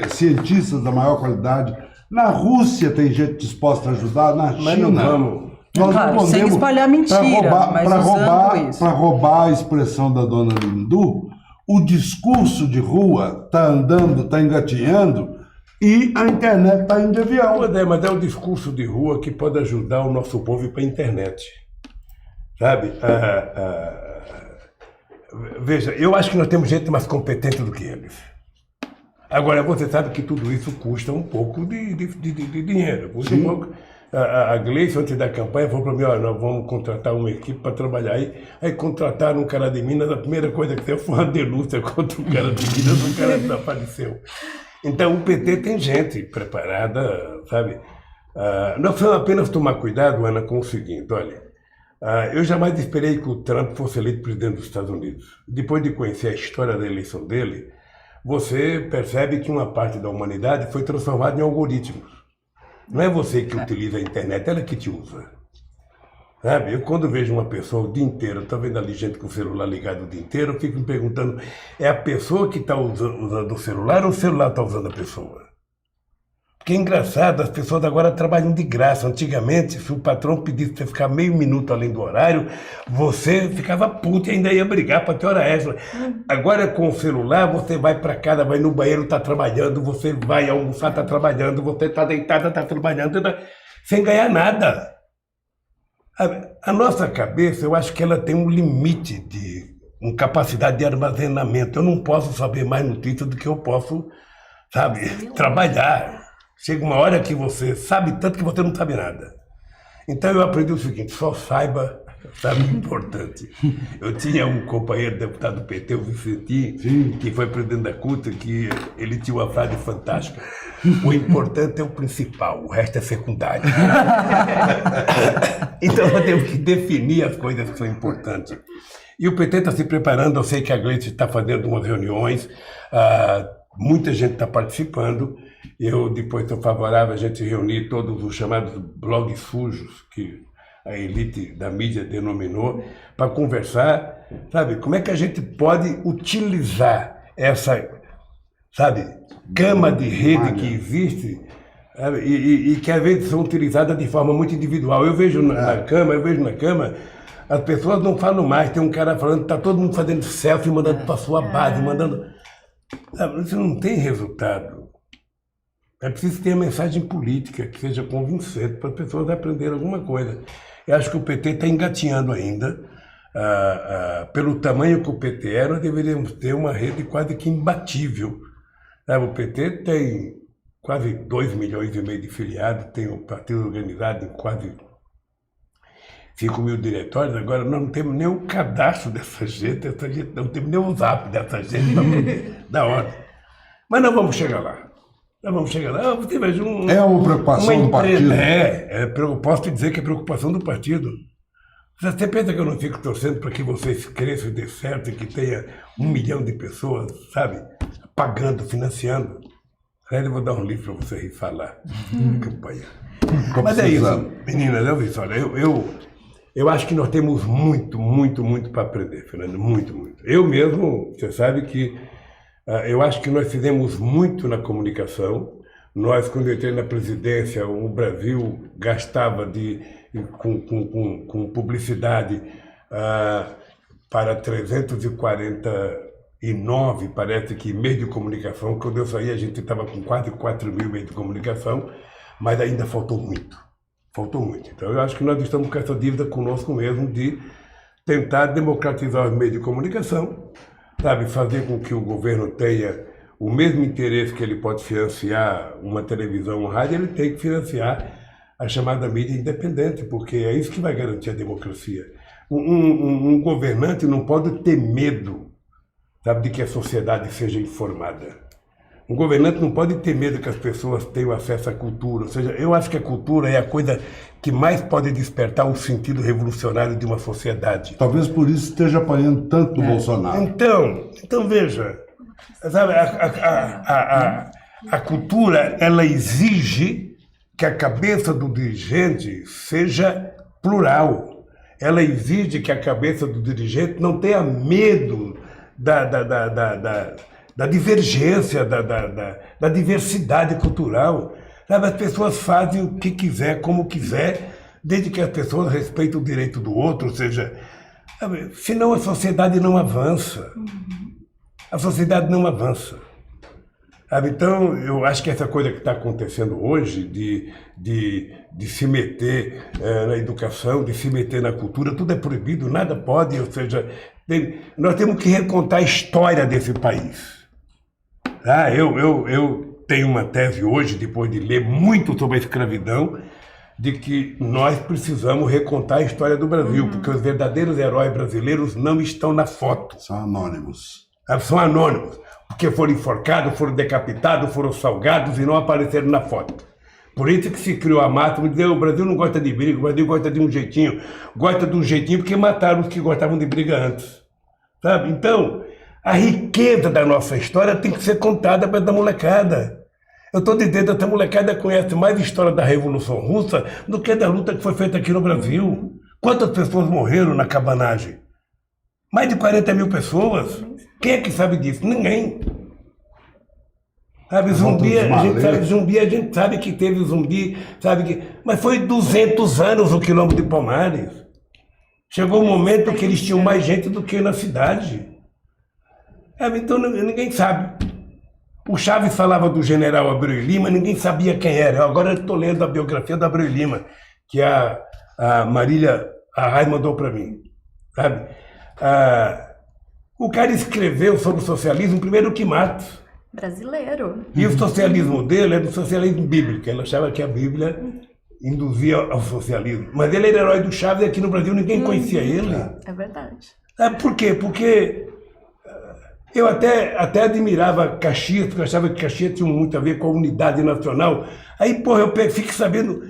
cientistas da maior qualidade. Na Rússia tem gente disposta a ajudar, na China. Mas não vamos. Nós claro, não podemos, sem espalhar mentira, para roubar a expressão da dona Lindu, o discurso de rua está andando, está engatinhando, e a internet está indo de avião. Mas é o discurso de rua que pode ajudar o nosso povo a ir para a internet. Sabe? Veja, eu acho que nós temos gente mais competente do que eles. Agora, você sabe que tudo isso custa um pouco de dinheiro. Custa um pouco. A Gleice, antes da campanha, falou para mim: olha, nós vamos contratar uma equipe para trabalhar aí. Aí contrataram um cara de Minas, a primeira coisa que saiu foi uma denúncia contra um cara de Minas, um cara desapareceu. Então, o PT tem gente preparada, sabe? Nós precisamos apenas tomar cuidado, Ana, com o seguinte: olha, eu jamais esperei que o Trump fosse eleito presidente dos Estados Unidos. Depois de conhecer a história da eleição dele, você percebe que uma parte da humanidade foi transformada em algoritmos. Não é você que utiliza a internet, ela que te usa. Sabe? Eu, quando vejo uma pessoa o dia inteiro, estou vendo ali gente com o celular ligado o dia inteiro, eu fico me perguntando: é a pessoa que está usando o celular ou o celular está usando a pessoa? Porque é engraçado, as pessoas agora trabalham de graça. Antigamente, se o patrão pedisse para você ficar meio minuto além do horário, você ficava puto e ainda ia brigar para ter hora extra. Agora, com o celular, você vai para casa, vai no banheiro, está trabalhando, você vai almoçar, está trabalhando, você está deitada, está trabalhando, sem ganhar nada. A nossa cabeça, eu acho que ela tem um limite uma capacidade de armazenamento. Eu não posso saber mais notícias do que eu posso, sabe, trabalhar. Chega uma hora que você sabe tanto que você não sabe nada. Então eu aprendi o seguinte, só saiba, sabe, importante. Eu tinha um companheiro deputado do PT, o Vicentinho, que foi presidente da CUT, que ele tinha uma frase fantástica. O importante é o principal, o resto é secundário. Então nós temos que definir as coisas que são importantes. E o PT está se preparando, eu sei que a Gleice está fazendo umas reuniões, muita gente está participando. Eu depois estou favorável a gente reunir todos os chamados blogs sujos, que a elite da mídia denominou, para conversar, sabe, como é que a gente pode utilizar essa, sabe, gama de rede que existe, sabe, e que às vezes são utilizadas de forma muito individual. Eu vejo na cama, as pessoas não falam mais, tem um cara falando, está todo mundo fazendo selfie, mandando para sua base, mandando... Sabe, isso não tem resultado. É preciso ter mensagem política que seja convincente para as pessoas aprenderem alguma coisa. Eu acho que o PT está engatinhando ainda. Pelo tamanho que o PT é, nós deveríamos ter uma rede quase que imbatível. O PT tem quase 2,5 milhões de filiados, tem o partido organizado em quase 5 mil diretórios. Agora nós não temos nem o cadastro dessa gente não temos nem o zap dessa gente para poder dar ordem. Mas nós vamos chegar lá. Você veja é uma preocupação do partido. Eu posso te dizer que é preocupação do partido. Você pensa que eu não fico torcendo para que vocês cresçam e dê certo e que tenha 1 milhão de pessoas, sabe, pagando, financiando? Eu vou dar um livro para você falar na campanha. Mas é isso, meninas, olha, eu acho que nós temos muito para aprender, Fernando, muito. Eu mesmo, você sabe que eu acho que nós fizemos muito na comunicação. Nós, quando eu entrei na presidência, o Brasil gastava com publicidade para 349, parece que, meios de comunicação. Quando eu saí, a gente estava com quase 4 mil meios de comunicação, mas ainda faltou muito. Então, eu acho que nós estamos com essa dívida conosco mesmo de tentar democratizar os meios de comunicação, sabe, fazer com que o governo tenha o mesmo interesse que ele pode financiar uma televisão, uma rádio, ele tem que financiar a chamada mídia independente, porque é isso que vai garantir a democracia. Um governante não pode ter medo, sabe, de que a sociedade seja informada. Um governante não pode ter medo que as pessoas tenham acesso à cultura. Ou seja, eu acho que a cultura é a coisa que mais pode despertar um sentido revolucionário de uma sociedade. Talvez por isso esteja apanhando tanto o Bolsonaro. Então veja, sabe, a cultura, ela exige que a cabeça do dirigente seja plural. Ela exige que a cabeça do dirigente não tenha medo da divergência, da diversidade cultural. Sabe, as pessoas fazem o que quiser, como quiser, desde que as pessoas respeitem o direito do outro, ou seja, sabe, senão a sociedade não avança. A sociedade não avança. Sabe? Então, eu acho que essa coisa que está acontecendo hoje, de se meter na educação, de se meter na cultura, tudo é proibido, nada pode, ou seja, nós temos que recontar a história desse país. Eu tenho uma tese hoje, depois de ler muito sobre a escravidão, de que nós precisamos recontar a história do Brasil, porque os verdadeiros heróis brasileiros não estão na foto. São anônimos. São anônimos, porque foram enforcados, foram decapitados, foram salgados e não apareceram na foto. Por isso que se criou a máxima de dizer, o Brasil não gosta de briga, o Brasil gosta de um jeitinho. Gosta de um jeitinho porque mataram os que gostavam de briga antes. Sabe? Então, a riqueza da nossa história tem que ser contada para essa molecada. Eu estou dizendo, essa molecada conhece mais a história da Revolução Russa do que da luta que foi feita aqui no Brasil. Quantas pessoas morreram na cabanagem? Mais de 40 mil pessoas. Quem é que sabe disso? Ninguém. Sabe, Zumbi, a gente sabe que teve Zumbi, mas foi 200 anos o Quilombo de Palmares. Chegou um momento que eles tinham mais gente do que na cidade. Então ninguém sabe. O Chaves falava do general Abreu Lima, ninguém sabia quem era. Agora eu estou lendo a biografia do Abreu Lima, que a Marília Arraes mandou para mim. Sabe? O cara escreveu sobre o socialismo primeiro que Matos. Brasileiro. E o socialismo dele é do socialismo bíblico. Ele achava que a Bíblia induzia ao socialismo. Mas ele era herói do Chaves e aqui no Brasil ninguém conhecia ele. É verdade. Por quê? Porque eu até admirava Caxias, porque eu achava que Caxias tinha muito a ver com a unidade nacional. Aí, eu fico sabendo,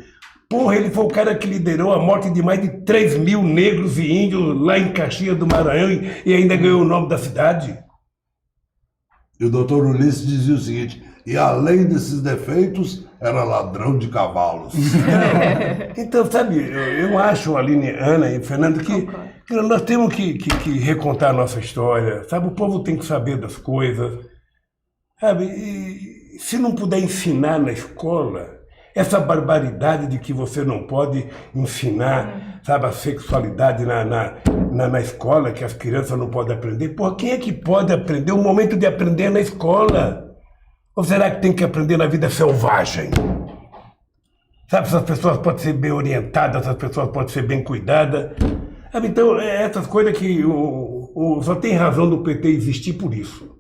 ele foi o cara que liderou a morte de mais de 3 mil negros e índios lá em Caxias do Maranhão e ainda ganhou o nome da cidade. E o doutor Ulisses dizia o seguinte, e além desses defeitos, era ladrão de cavalos. Então, sabe, eu acho, Aline, Ana e Fernando, que nós temos que recontar a nossa história, sabe? O povo tem que saber das coisas, sabe? E se não puder ensinar na escola, essa barbaridade de que você não pode ensinar, sabe, a sexualidade na escola, que as crianças não podem aprender. Quem é que pode aprender? O momento de aprender é na escola. Ou será que tem que aprender na vida selvagem? Sabe, essas pessoas podem ser bem orientadas, essas pessoas podem ser bem cuidadas. Sabe, então, essas coisas que só tem razão do PT existir por isso.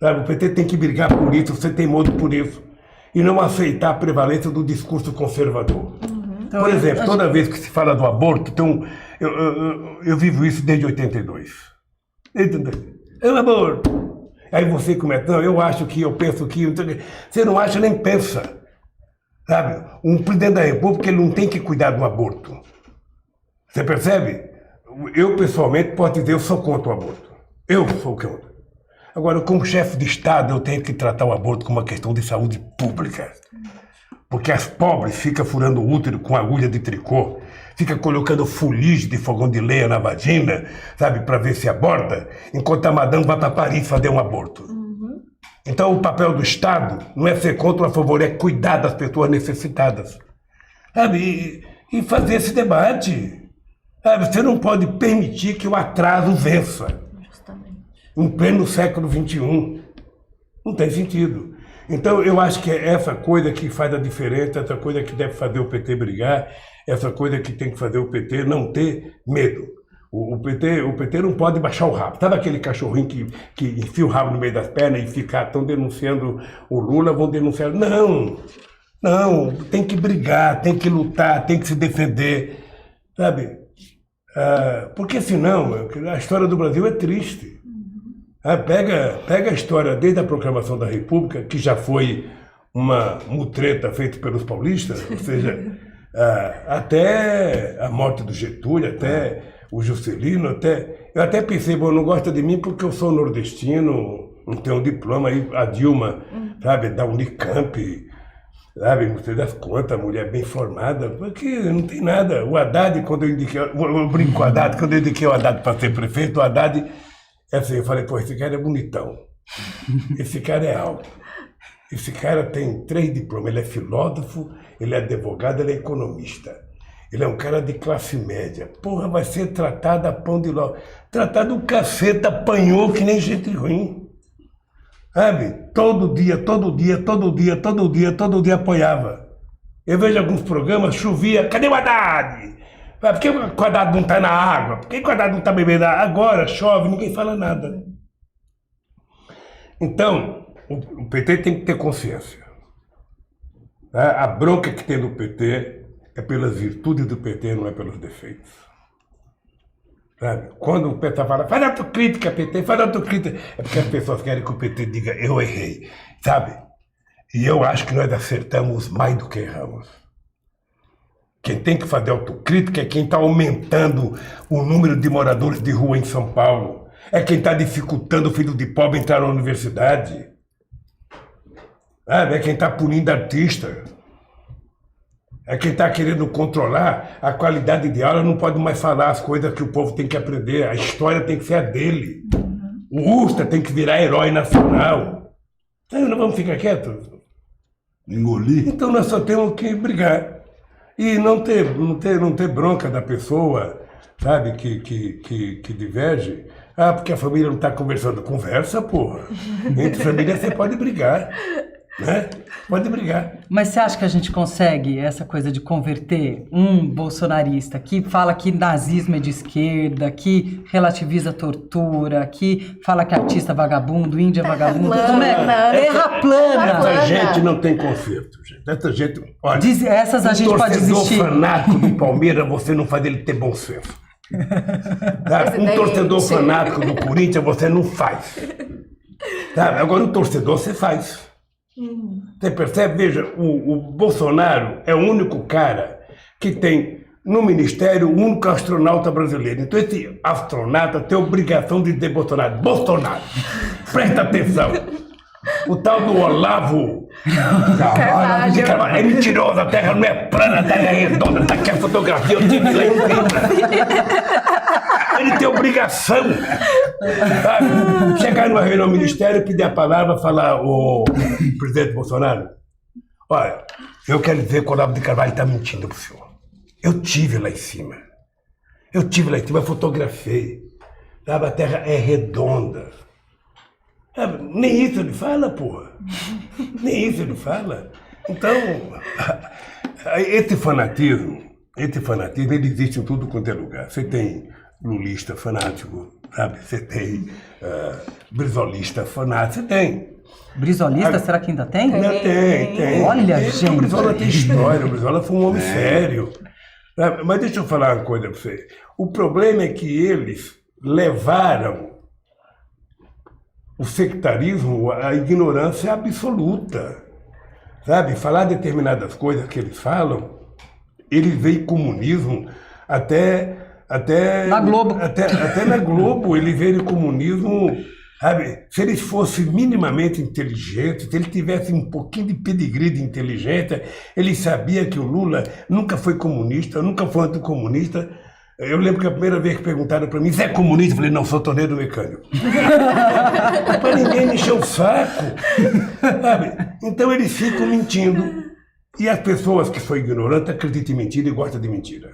Sabe, o PT tem que brigar por isso, ser teimoso por isso. E não aceitar a prevalência do discurso conservador. Então, por exemplo, toda vez que se fala do aborto, então, eu vivo isso desde 82. É um aborto. Aí você começa, não, eu acho que, eu penso que... Você não acha nem pensa. Sabe? Um presidente da República, ele não tem que cuidar do aborto. Você percebe? Eu, pessoalmente, posso dizer, eu sou contra o aborto. Eu sou contra. Agora, como chefe de Estado, eu tenho que tratar o aborto como uma questão de saúde pública. Porque as pobres ficam furando o útero com agulha de tricô, fica colocando fuligem de fogão de lenha na vagina, sabe, para ver se aborta, enquanto a madame vai para Paris fazer um aborto. Então, o papel do Estado não é ser contra ou a favor, é cuidar das pessoas necessitadas. Sabe, e fazer esse debate. Sabe, você não pode permitir que o atraso vença. Justamente. Em pleno século XXI. Não tem sentido. Então, eu acho que é essa coisa que faz a diferença, essa coisa que deve fazer o PT brigar, essa coisa que tem que fazer o PT não ter medo. O PT não pode baixar o rabo. Sabe aquele cachorrinho que enfia o rabo no meio das pernas e fica, estão denunciando o Lula, vão denunciar... Não, tem que brigar, tem que lutar, tem que se defender, sabe? Porque senão, a história do Brasil é triste. Pega a história desde a proclamação da República, que já foi uma mutreta feita pelos paulistas, ou seja, até a morte do Getúlio, até o Juscelino, eu até pensei, bom, não gosta de mim porque eu sou nordestino, não tenho um diploma, aí a Dilma, sabe, da Unicamp, sabe, não sei das contas, mulher bem formada, porque não tem nada. O Haddad, quando eu indiquei, eu brinco com o Haddad, quando eu indiquei o Haddad para ser prefeito, o Haddad... assim, eu falei, esse cara é bonitão, esse cara é alto, esse cara tem 3 diplomas, ele é filósofo, ele é advogado, ele é economista, ele é um cara de classe média, vai ser tratado a pão de ló, tratado um cacete, apanhou que nem gente ruim, sabe? Todo dia apoiava. Eu vejo alguns programas, chovia, cadê o Haddad? Por que o Haddad não está na água? Por que o Haddad não está bebendo água? Agora chove, ninguém fala nada. Então, o PT tem que ter consciência. A bronca que tem do PT é pelas virtudes do PT, não é pelos defeitos. Sabe? Quando o PT fala, faz autocrítica, PT, faz autocrítica, é porque as pessoas querem que o PT diga, eu errei, sabe? E eu acho que nós acertamos mais do que erramos. Quem tem que fazer autocrítica é quem está aumentando o número de moradores de rua em São Paulo. É quem está dificultando o filho de pobre entrar na universidade. É quem está punindo artista. É quem está querendo controlar a qualidade de aula, não pode mais falar as coisas que o povo tem que aprender. A história tem que ser a dele. O Ustra tem que virar herói nacional. Então, não vamos ficar quietos? Engolir. Então nós só temos que brigar. E não ter bronca da pessoa, sabe, que diverge. Ah, porque a família não está conversando. Conversa, porra. Entre família você pode brigar. Né? Pode brigar. Mas você acha que a gente consegue essa coisa de converter um bolsonarista que fala que nazismo é de esquerda, que relativiza a tortura, que fala que artista é vagabundo, índia é vagabundo, terra plana. Essa gente não tem conserto, gente. Essa gente, olha, Essas a gente pode desistir. Um torcedor fanático do Palmeiras, você não faz ele ter bom senso. Sabe? Um torcedor fanático do Corinthians, você não faz. Sabe? Agora, um torcedor, você faz. Você percebe? Veja, o Bolsonaro é o único cara que tem no ministério o único astronauta brasileiro. Então esse astronauta tem a obrigação de dizer Bolsonaro. Bolsonaro, presta atenção. O tal do Olavo de Carvalho é mentiroso, a Terra não é plana, a Terra é redonda. Tá aqui a fotografia, eu tive lá em cima. Ele tem obrigação, sabe? Chegar numa reunião do ministério, pedir a palavra, falar, o presidente Bolsonaro, olha, eu quero dizer que o Olavo de Carvalho está mentindo pro senhor. Eu tive lá em cima, eu fotografei, sabe? A Terra é redonda. Sabe? Nem isso ele fala, porra. Nem isso ele fala. Então, esse fanatismo, ele existe em tudo quanto é lugar. Você tem lulista fanático, sabe? Você tem brizolista fanático, você tem. Brizolista, será que ainda tem? Ainda tem. Olha, gente. O Brizola tem história, o Brizola foi um homem sério. Mas deixa eu falar uma coisa para você. O problema é que eles levaram o sectarismo à ignorância absoluta. Sabe? Falar determinadas coisas que eles falam, eles veem comunismo até na Globo. Até na Globo, eles veem comunismo, sabe? Se eles fossem minimamente inteligentes, se eles tivessem um pouquinho de pedigree de inteligência, eles sabiam que o Lula nunca foi comunista, nunca foi anticomunista. Eu lembro que a primeira vez que perguntaram para mim, você é comunista? Eu falei, não, sou torneiro mecânico. Para ninguém me encher o saco. Sabe? Então eles ficam mentindo. E as pessoas que são ignorantes acreditam em mentira e gostam de mentira.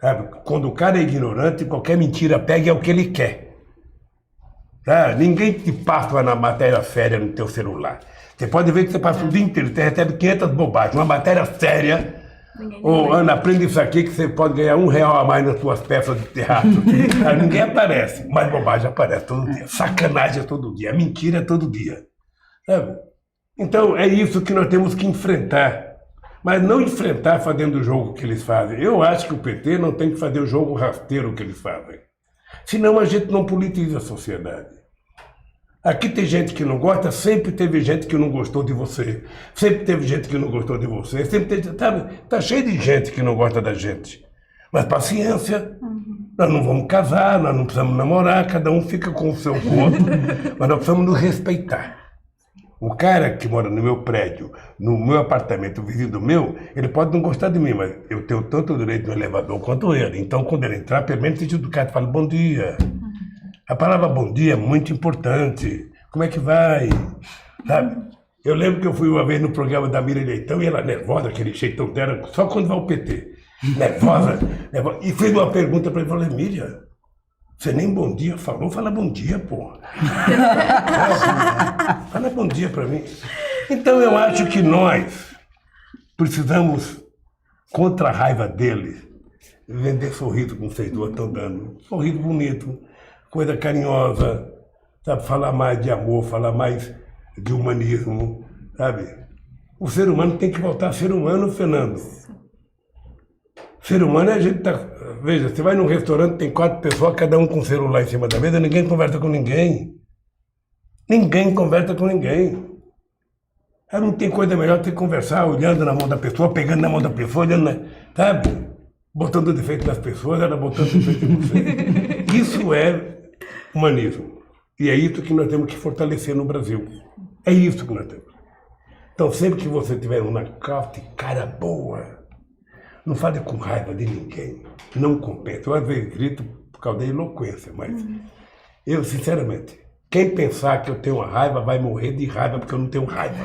Sabe? Quando o cara é ignorante, qualquer mentira pega é o que ele quer. Tá? Ninguém te passa na matéria séria no teu celular. Você pode ver que você passa o dia inteiro, você recebe 500 bobagens. Uma matéria séria. Ana, aprende isso aqui que você pode ganhar R$1 a mais nas suas peças de teatro. Ninguém aparece, mas bobagem aparece todo dia. Sacanagem é todo dia, mentira é todo dia. Sabe? Então é isso que nós temos que enfrentar. Mas não enfrentar fazendo o jogo que eles fazem. Eu acho que o PT não tem que fazer o jogo rasteiro que eles fazem. Senão a gente não politiza a sociedade. Aqui tem gente que não gosta, sempre teve gente que não gostou de você. Sempre teve gente que não gostou de você. Sempre teve, tá cheio de gente que não gosta da gente. Mas paciência, nós não vamos casar, nós não precisamos namorar, cada um fica com o seu corpo, mas nós precisamos nos respeitar. O cara que mora no meu prédio, no meu apartamento, o vizinho do meu, ele pode não gostar de mim, mas eu tenho tanto direito no elevador quanto ele. Então, quando ele entrar, pelo menos seja educado, fala bom dia. A palavra bom dia é muito importante. Como é que vai? Sabe? Eu lembro que eu fui uma vez no programa da Miriam Leitão e ela nervosa, aquele jeitão dela, só quando vai o PT. Nervosa. E fez uma pergunta para ele, falei, Miriam, você nem bom dia falou? Fala bom dia, porra. Fala bom dia para mim. Então eu acho que nós precisamos, contra a raiva deles, vender sorriso como vocês duas estão dando. Sorriso bonito, coisa carinhosa, sabe? Falar mais de amor, falar mais de humanismo, sabe? O ser humano tem que voltar a ser humano, Fernando. Ser humano é a gente tá... Veja, você vai num restaurante, tem 4 pessoas, cada um com o celular em cima da mesa, ninguém conversa com ninguém. Ninguém conversa com ninguém. Não tem coisa melhor do que conversar olhando na mão da pessoa, pegando na mão da pessoa, olhando, sabe? Botando defeito nas pessoas, ela botando defeito em você. Isso é humanismo. E é isso que nós temos que fortalecer no Brasil. É isso que nós temos. Então, sempre que você tiver uma cara boa, não fale com raiva de ninguém. Não compete. Eu às vezes grito por causa da eloquência, mas eu, sinceramente, Quem pensar que eu tenho raiva vai morrer de raiva, porque eu não tenho raiva.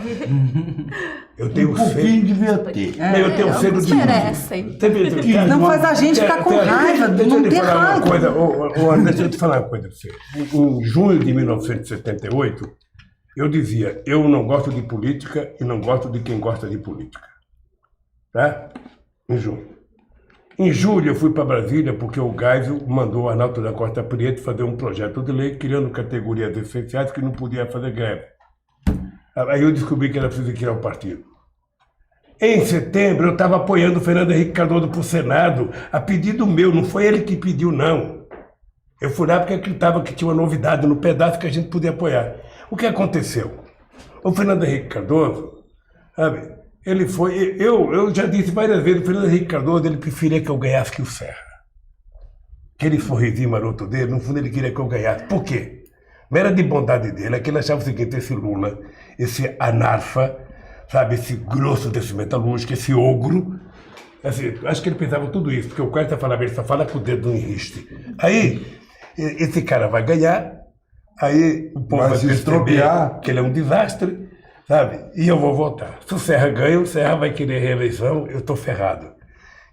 Eu tenho pouquinho devia ter. Eu tenho cedo de merecem. Não faz a gente ficar com raiva, não ter raiva. Deixa eu te falar uma coisa pra você. Em junho de 1978, eu dizia, eu não gosto de política e não gosto de quem gosta de política. Tá? Em junho. Em julho eu fui para Brasília porque o Geisel mandou o Arnaldo da Costa Prieto fazer um projeto de lei criando categorias essenciais que não podia fazer greve. Aí eu descobri que era preciso criar o partido. Em setembro eu estava apoiando o Fernando Henrique Cardoso para o Senado, a pedido meu, não foi ele que pediu, não. Eu fui lá porque acreditava que tinha uma novidade no pedaço que a gente podia apoiar. O que aconteceu? O Fernando Henrique Cardoso, sabe, ele foi... Eu já disse várias vezes, o Fernando Henrique Cardoso, ele preferia que eu ganhasse que o Serra. Aquele sorrisinho maroto dele, no fundo ele queria que eu ganhasse. Por quê? Não era de bondade dele, é que ele achava o seguinte, esse Lula, esse anarfa, sabe, esse grosso desse metalúrgico, esse ogro, assim, acho que ele pensava tudo isso, porque o cara falava, ele só fala com o dedo no enriste. Aí, esse cara vai ganhar, aí o povo vai perceber que ele é um desastre, sabe? E eu vou votar. Se o Serra ganha, o Serra vai querer reeleição, eu estou ferrado.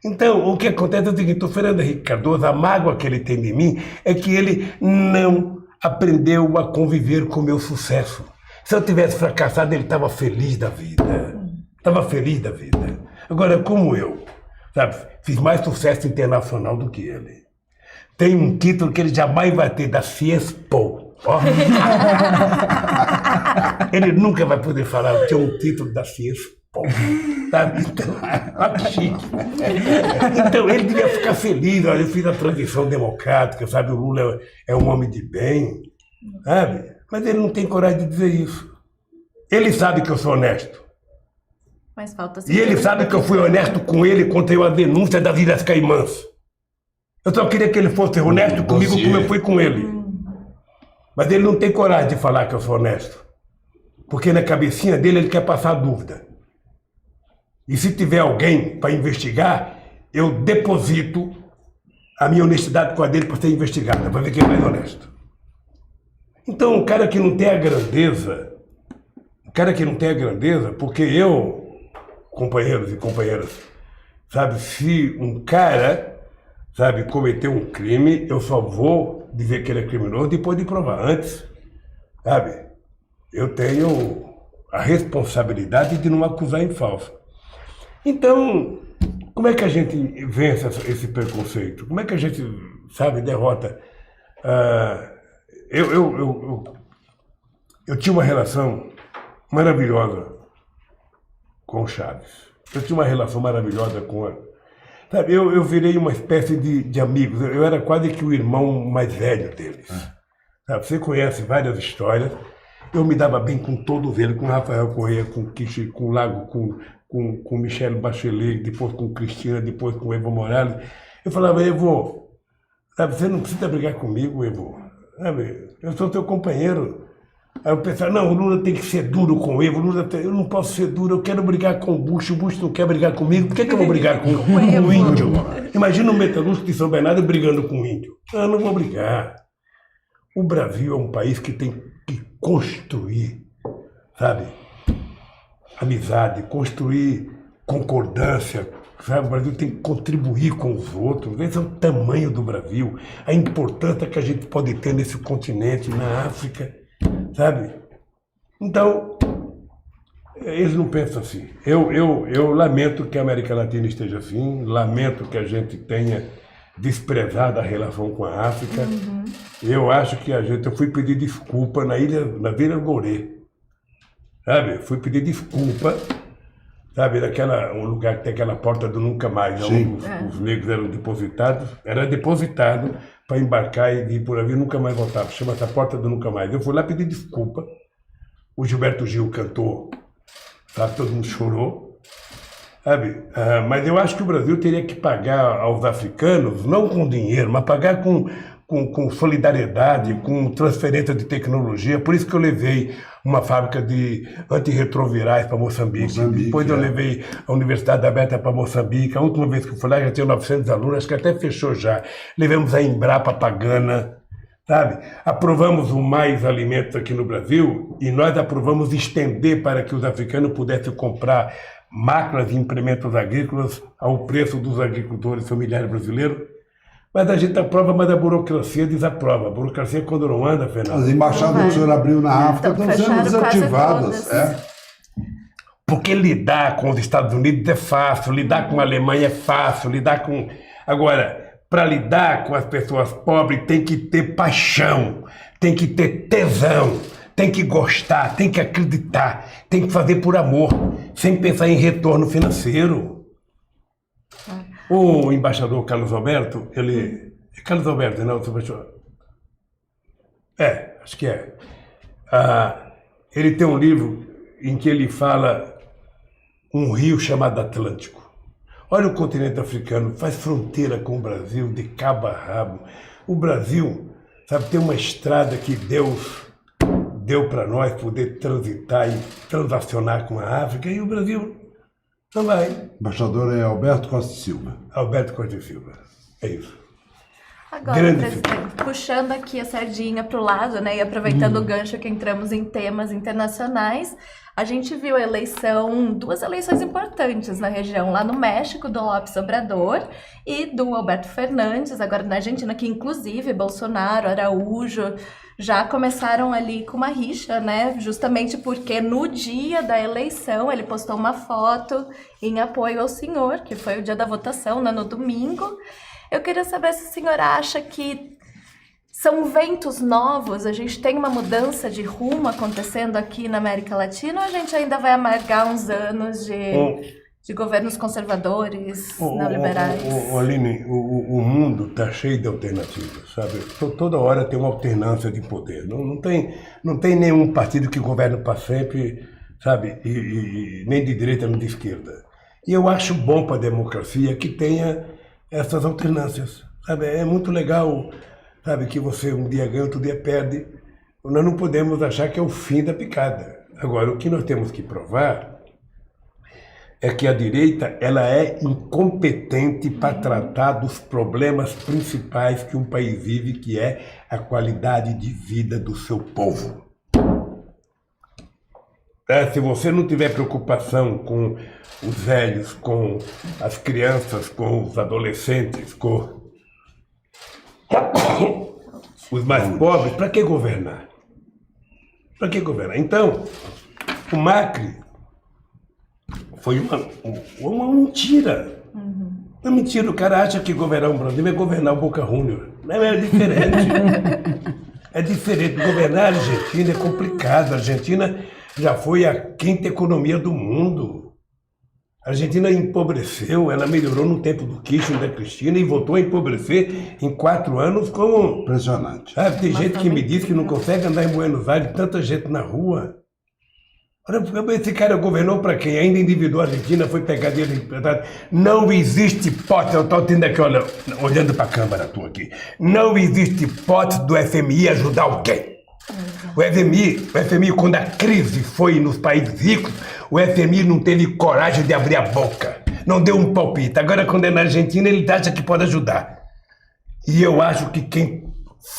Então, o que acontece é o seguinte, o Fernando Henrique Cardoso, a mágoa que ele tem de mim é que ele não aprendeu a conviver com o meu sucesso. Se eu tivesse fracassado, ele estava feliz da vida. Estava feliz da vida. Agora, como eu, sabe, fiz mais sucesso internacional do que ele. Tem um título que ele jamais vai ter, da Fiespo. Ó. Ele nunca vai poder falar, eu tinha um título da Fiespo. Sabe? Então, olha que chique. Então, ele devia ficar feliz. Olha, eu fiz a transição democrática, sabe? O Lula é um homem de bem, sabe? Mas ele não tem coragem de dizer isso. Ele sabe que eu sou honesto. Mas falta E ele sabe que eu fui honesto com ele quando eu a denúncia das Ilhas Caimãs. Eu só queria que ele fosse honesto comigo como eu fui com ele. Mas ele não tem coragem de falar que eu sou honesto. Porque na cabecinha dele ele quer passar dúvida. E se tiver alguém para investigar, eu deposito a minha honestidade com a dele para ser investigada, para ver quem é mais honesto. Então, o cara que não tem a grandeza, porque eu, companheiros e companheiras, sabe, se um cara, sabe, cometeu um crime, eu só vou dizer que ele é criminoso depois de provar. Antes, sabe, eu tenho a responsabilidade de não acusar em falso. Então, como é que a gente vence esse preconceito? Como é que a gente, sabe, derrota? Eu tinha uma relação maravilhosa com o Chaves. Eu tinha uma relação maravilhosa com a... Sabe, eu virei uma espécie de amigos. Eu era quase que o irmão mais velho deles. Sabe, você conhece várias histórias. Eu me dava bem com todos eles, com Rafael Correia, com Kishi, com Lago, com Michelle Bachelet, depois com Cristina, depois com Evo Morales. Eu falava, Evo, sabe, você não precisa brigar comigo, Evo. Sabe, eu sou teu companheiro. Aí eu pensava, não, o Lula tem que ser duro com o Evo, eu não posso ser duro, eu quero brigar com o Bush não quer brigar comigo, por que eu vou brigar com o índio? Imagina um metalúrgico de São Bernardo brigando com o índio. Eu não vou brigar. O Brasil é um país que tem que construir, sabe, amizade, construir concordância, sabe? O Brasil tem que contribuir com os outros. Esse é o tamanho do Brasil, a importância que a gente pode ter nesse continente, na África, sabe? Então, eles não pensam assim. Eu lamento que a América Latina esteja assim, lamento que a gente tenha desprezado a relação com a África. Eu acho que eu fui pedir desculpa na Vila Gorê, sabe? Fui pedir desculpa, sabe? Um lugar que tem aquela porta do nunca mais, onde os negros eram depositados, era depositado para embarcar e ir por ali, nunca mais voltava. Chama-se a porta do nunca mais. Eu fui lá pedir desculpa. O Gilberto Gil cantou, sabe? Todo mundo chorou. Sabe? Mas eu acho que o Brasil teria que pagar aos africanos, não com dinheiro, mas pagar com solidariedade, com transferência de tecnologia. Por isso que eu levei uma fábrica de antirretrovirais para Moçambique. Depois eu levei a Universidade Aberta para Moçambique. A última vez que eu fui lá já tinha 900 alunos, acho que até fechou já. Levamos a Embrapa para Gana, sabe? Aprovamos o Mais Alimentos aqui no Brasil e nós aprovamos estender para que os africanos pudessem comprar máquinas e implementos agrícolas ao preço dos agricultores familiares brasileiros. Mas a gente aprova, mas a burocracia desaprova. A burocracia, quando não anda, Fernando... As embaixadas que o senhor abriu na África Então, estão sendo fecharam quase desativadas. todas. Porque lidar com os Estados Unidos é fácil, lidar com a Alemanha é fácil, lidar com... Agora, para lidar com as pessoas pobres tem que ter paixão, tem que ter tesão, tem que gostar, tem que acreditar, tem que fazer por amor, sem pensar em retorno financeiro. O embaixador Carlos Alberto, ele... Carlos Alberto, não, acho que é. Ele tem um livro em que ele fala um rio chamado Atlântico. Olha o continente africano, faz fronteira com o Brasil de cabo a rabo. O Brasil, sabe, tem uma estrada que Deus deu para nós poder transitar e transacionar com a África, e o Brasil não vai. O embaixador é Alberto Costa e Silva. Alberto Costa e Silva, é isso. Agora, Grande presidente, puxando aqui a sardinha para o lado, né, e aproveitando o gancho que entramos em temas internacionais, a gente viu duas eleições importantes na região, lá no México, do López Obrador e do Alberto Fernandes, agora na Argentina, que inclusive Bolsonaro, Araújo, já começaram ali com uma rixa, né, justamente porque no dia da eleição ele postou uma foto em apoio ao senhor, que foi o dia da votação, né, no domingo. Eu queria saber se o senhor acha que são ventos novos, a gente tem uma mudança de rumo acontecendo aqui na América Latina, ou a gente ainda vai amargar uns anos de governos conservadores, neoliberais? Aline, o mundo está cheio de alternativas, sabe? Toda hora tem uma alternância de poder. Não tem nenhum partido que governa para sempre, sabe? Nem de direita nem de esquerda. E eu acho bom para a democracia que tenha essas alternâncias, sabe? É muito legal, sabe, que você um dia ganha, outro dia perde. Nós não podemos achar que é o fim da picada. Agora, o que nós temos que provar é que a direita ela é incompetente para tratar dos problemas principais que um país vive, que é a qualidade de vida do seu povo. Se você não tiver preocupação com os velhos, com as crianças, com os adolescentes, com os mais pobres, para que governar? Para que governar? Então, o Macri foi uma mentira. Uma mentira. O cara acha que governar o Brasil é governar o Boca Juniors. É diferente. É diferente. Governar a Argentina é complicado. A Argentina já foi a quinta economia do mundo. A Argentina empobreceu, ela melhorou no tempo do Kirchner e da Cristina e voltou a empobrecer em 4 anos como... Impressionante. Sabe, tem gente que me diz que não consegue andar em Buenos Aires, tanta gente na rua. Esse cara governou para quem? Ainda endividou a Argentina, foi pegar dinheiro emprestado. Não existe hipótese, eu estou tendo aqui, olhando para a câmera tua aqui. Não existe hipótese do FMI ajudar alguém. O FMI, quando a crise foi nos países ricos, o FMI não teve coragem de abrir a boca, não deu um palpite. Agora, quando é na Argentina, ele acha que pode ajudar. E eu acho que quem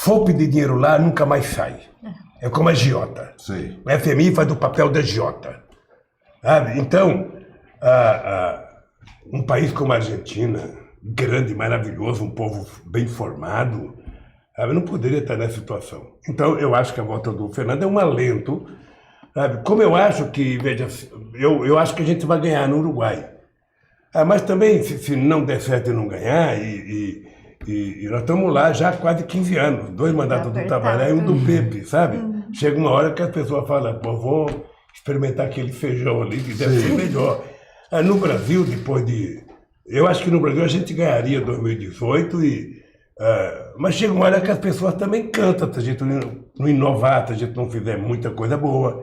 for pedir dinheiro lá nunca mais sai. É como a agiota. Sim. O FMI faz o papel da agiota. Sabe? Então, um país como a Argentina, grande, maravilhoso, um povo bem formado, não poderia estar nessa situação. Então, eu acho que a volta do Fernando é um alento, sabe? Como eu acho que, veja, eu acho que a gente vai ganhar no Uruguai. Mas também, se não der certo e não ganhar, e nós estamos lá já há quase 15 anos, 2 mandatos do Tabaré e um do Pepe, sabe? Chega uma hora que as pessoas falam, pô, vou experimentar aquele feijão ali, que deve ser melhor. No Brasil, eu acho que no Brasil a gente ganharia 2018 mas chega uma hora que as pessoas também cantam, se a gente não inovar, se a gente não fizer muita coisa boa.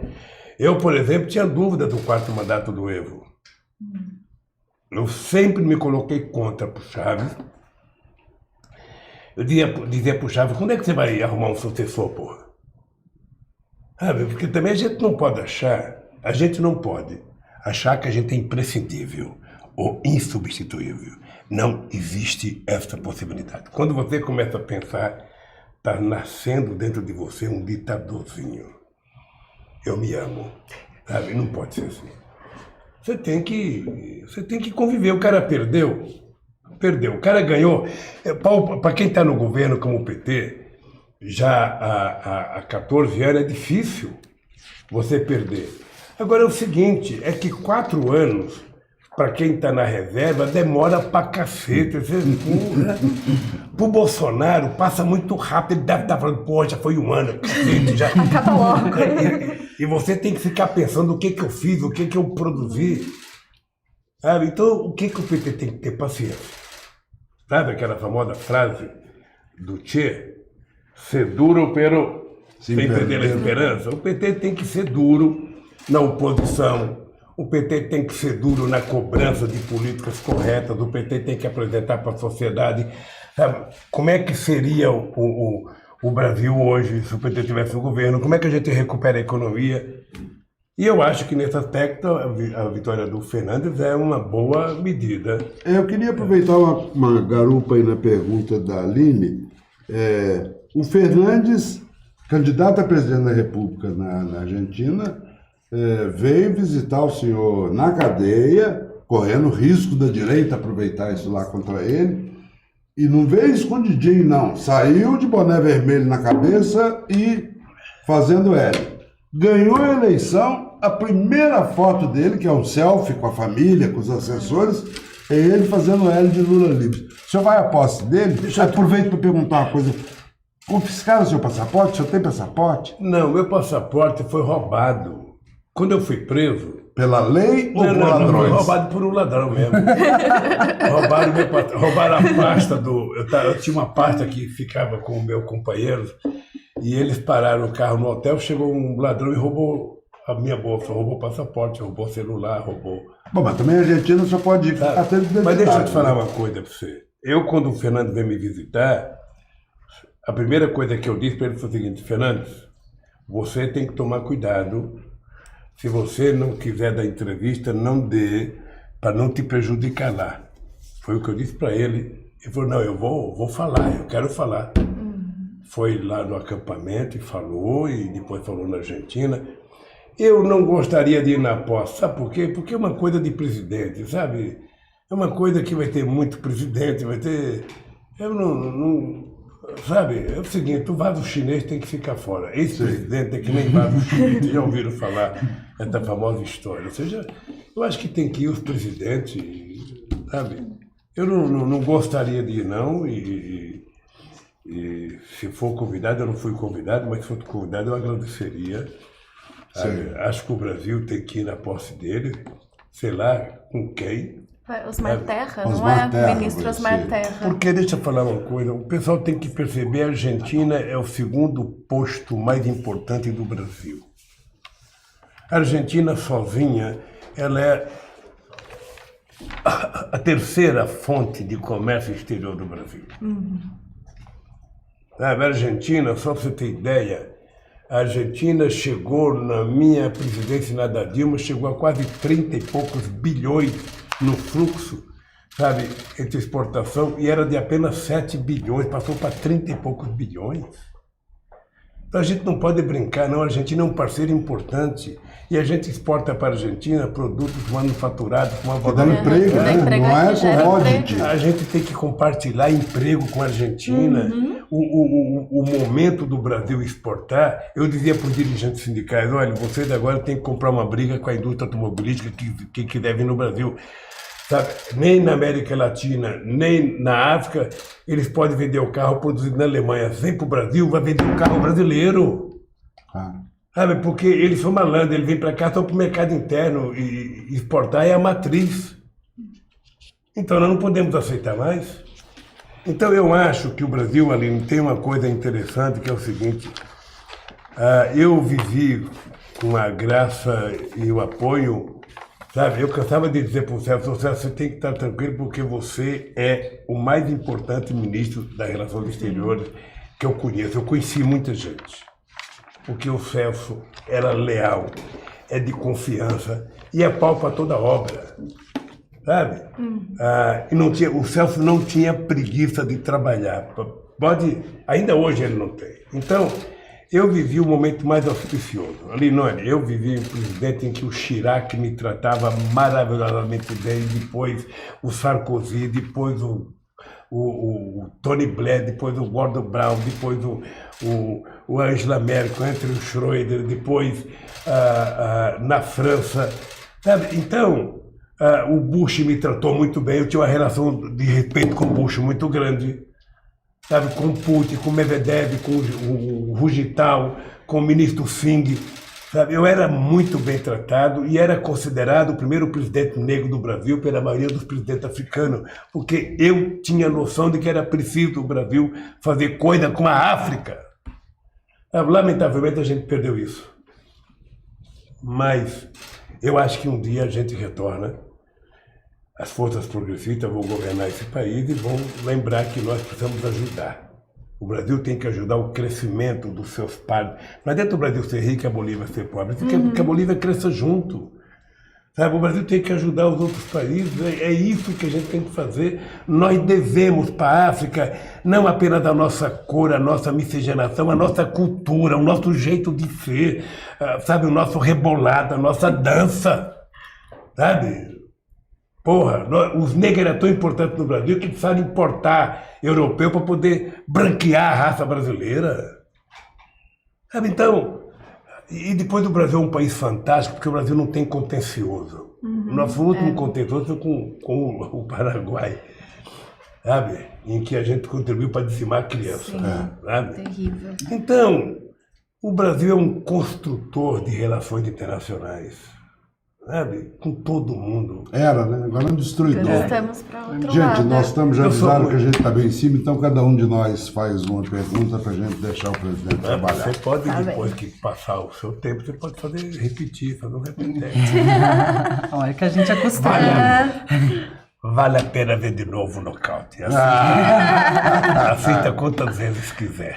Eu, por exemplo, tinha dúvida do 4º mandato do Evo. Eu sempre me coloquei contra pro Chaves. Eu dizia pro Chaves, quando é que você vai arrumar um sucessor, porra? Porque também a gente não pode achar que a gente é imprescindível ou insubstituível. Não existe essa possibilidade. Quando você começa a pensar está nascendo dentro de você um ditadorzinho. Eu me amo, sabe? Não pode ser assim. Você tem que conviver. O cara perdeu. O cara ganhou. Para quem está no governo como o PT, já há 14 anos é difícil você perder. Agora é o seguinte, é que 4 anos, para quem está na reserva, demora pra cacete. Pro Bolsonaro passa muito rápido, ele deve estar falando, pô, já foi 1 ano, cacete, já. Acaba logo. E você tem que ficar pensando o que eu fiz, o que eu produzi. Sabe? Então, o que o PT tem que ter paciência? Sabe aquela famosa frase do Che? Ser duro, pero sem perder a esperança. O PT tem que ser duro na oposição. O PT tem que ser duro na cobrança de políticas corretas. O PT tem que apresentar para a sociedade, sabe, como é que seria o Brasil hoje se o PT tivesse no governo, como é que a gente recupera a economia. E eu acho que nesse aspecto a vitória do Fernandes é uma boa medida. Eu queria aproveitar uma garupa aí na pergunta da Aline. O Fernandes, candidato a presidente da República na Argentina, veio visitar o senhor na cadeia, correndo risco da direita aproveitar isso lá contra ele, e não veio escondidinho, não. Saiu de boné vermelho na cabeça e fazendo L. Ganhou a eleição, a primeira foto dele, que é um selfie com a família, com os assessores, é ele fazendo L de Lula livre. O senhor vai à posse dele? Aproveito para perguntar uma coisa. Confiscaram o seu passaporte? O senhor tem passaporte? Não, meu passaporte foi roubado. Quando eu fui preso... Pela lei ou por ladrões? Não, foi roubado por um ladrão mesmo. Roubaram a pasta do... Eu tinha uma pasta que ficava com o meu companheiro e eles pararam o carro no hotel, chegou um ladrão e roubou a minha bolsa, roubou o passaporte, roubou o celular, roubou... Bom, mas também a Argentina só pode ir até identidade. Mas deixa eu te falar uma coisa para você. Eu, quando o Fernando veio me visitar, a primeira coisa que eu disse para ele foi o seguinte: Fernandes, você tem que tomar cuidado. Se você não quiser dar entrevista, não dê, para não te prejudicar lá. Foi o que eu disse para ele. Ele falou, não, eu vou falar, eu quero falar. Foi lá no acampamento e falou, e depois falou na Argentina. Eu não gostaria de ir na posse, sabe por quê? Porque é uma coisa de presidente, sabe? É uma coisa que vai ter muito presidente, vai ter... Eu não sabe, é o seguinte, o vaso chinês tem que ficar fora. Esse presidente é que nem vaso chinês, já ouviram falar essa famosa história. Ou seja, eu acho que tem que ir os presidentes, sabe? Eu não gostaria de ir, não, e se for convidado, eu não fui convidado, mas se for convidado, eu agradeceria. Acho que o Brasil tem que ir na posse dele, sei lá, com quem. Osmar Terra, não Osmar é? Terra, Ministro Osmar Terra. Porque, deixa eu falar uma coisa, o pessoal tem que perceber, a Argentina é o segundo posto mais importante do Brasil. A Argentina sozinha, ela é a terceira fonte de comércio exterior do Brasil. A Argentina, só para você ter ideia, a Argentina chegou, na minha presidência na da Dilma, chegou a quase 30 e poucos bilhões no fluxo, sabe, entre exportação, e era de apenas 7 bilhões, passou para 30 e poucos bilhões. Então a gente não pode brincar, não, a Argentina é um parceiro importante, e a gente exporta para a Argentina produtos manufaturados com uma Dá emprego, né? Não é commodity. A gente tem que compartilhar emprego com a Argentina. O momento do Brasil exportar, eu dizia para os dirigentes sindicais, olha, vocês agora têm que comprar uma briga com a indústria automobilística que deve vir no Brasil. Sabe? Nem na América Latina, nem na África, eles podem vender o carro produzido na Alemanha. Vem para o Brasil, vai vender o carro brasileiro. Sabe? Porque eles são malandros, eles vêm para cá só para o mercado interno e exportar é a matriz. Então nós não podemos aceitar mais. Então eu acho que o Brasil, Aline, tem uma coisa interessante que é o seguinte. Eu vivi com a graça e o apoio, sabe? Eu cansava de dizer para o Celso, você tem que estar tranquilo porque você é o mais importante ministro das Relações Exteriores que eu conheço. Eu conheci muita gente. Porque o Celso era leal, é de confiança e é pau para toda obra, sabe? E o Celso não tinha preguiça de trabalhar. Ainda hoje ele não tem. Então, eu vivi o momento mais auspicioso. Ali não é, eu vivi um presidente em que o Chirac me tratava maravilhosamente bem, depois o Sarkozy, depois o Tony Blair, depois o Gordon Brown, depois o Angela Merkel, entre o Schroeder, depois na França. Sabe? Então, o Bush me tratou muito bem, eu tinha uma relação de respeito com o Bush muito grande. Sabe, com o Putin, com o Medvedev, com o Rugital, com o ministro Singh. Sabe, eu era muito bem tratado e era considerado o primeiro presidente negro do Brasil pela maioria dos presidentes africanos, porque eu tinha noção de que era preciso o Brasil fazer coisa com a África. Sabe, lamentavelmente a gente perdeu isso. Mas eu acho que um dia a gente retorna. As forças progressistas vão governar esse país e vão lembrar que nós precisamos ajudar. O Brasil tem que ajudar o crescimento dos seus pares. Não adianta o Brasil ser rico e a Bolívia ser pobre. Tem que a Bolívia cresça junto. Sabe? O Brasil tem que ajudar os outros países. É isso que a gente tem que fazer. Nós devemos para a África não apenas a nossa cor, a nossa miscigenação, a nossa cultura, o nosso jeito de ser, sabe? O nosso rebolado, a nossa dança. Sabe? Porra, os negros eram tão importantes no Brasil que precisaram importar europeu para poder branquear a raça brasileira. Sabe, então, e depois o Brasil é um país fantástico, porque o Brasil não tem contencioso. O nosso último contencioso foi com o Paraguai, sabe? Em que a gente contribuiu para dizimar a criança. Sim, sabe? terrível. Então, o Brasil é um construtor de relações internacionais. Sabe? Com todo mundo. Era, né? Agora é um destruidor. Estamos para outro Gente, lado. nós estamos já avisados que a gente está bem em cima, então cada um de nós faz uma pergunta para a gente deixar o presidente trabalhar. Você pode, Tá depois bem. que passar o seu tempo, você pode fazer um repetente. Olha que a gente acostuma. Vale a pena ver de novo o nocaute. Assista quantas vezes quiser.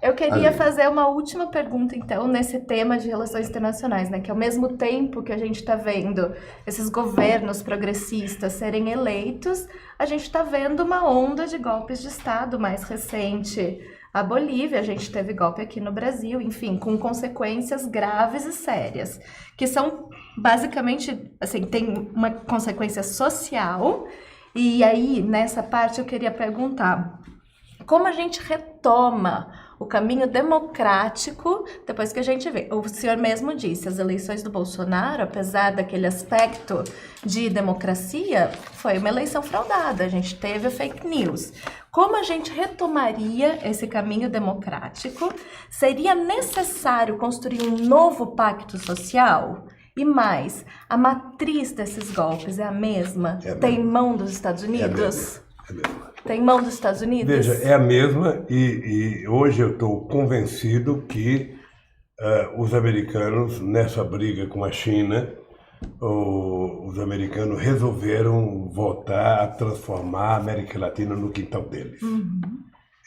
Eu queria fazer uma última pergunta, então, nesse tema de relações internacionais, né? Que ao mesmo tempo que a gente está vendo esses governos progressistas serem eleitos, a gente está vendo uma onda de golpes de Estado mais recente. A Bolívia, a gente teve golpe aqui no Brasil, enfim, com consequências graves e sérias, que são basicamente, assim, tem uma consequência social. E aí, nessa parte, eu queria perguntar, como a gente retoma o caminho democrático depois que a gente vê? O senhor mesmo disse, as eleições do Bolsonaro, apesar daquele aspecto de democracia, foi uma eleição fraudada, a gente teve a fake news. Como a gente retomaria esse caminho democrático? Seria necessário construir um novo pacto social? E mais, a matriz desses golpes é a mesma? Tem mão dos Estados Unidos? É mesmo. Tem mão dos Estados Unidos? Veja, é a mesma e hoje eu estou convencido que os americanos, nessa briga com a China, os americanos resolveram voltar a transformar a América Latina no quintal deles.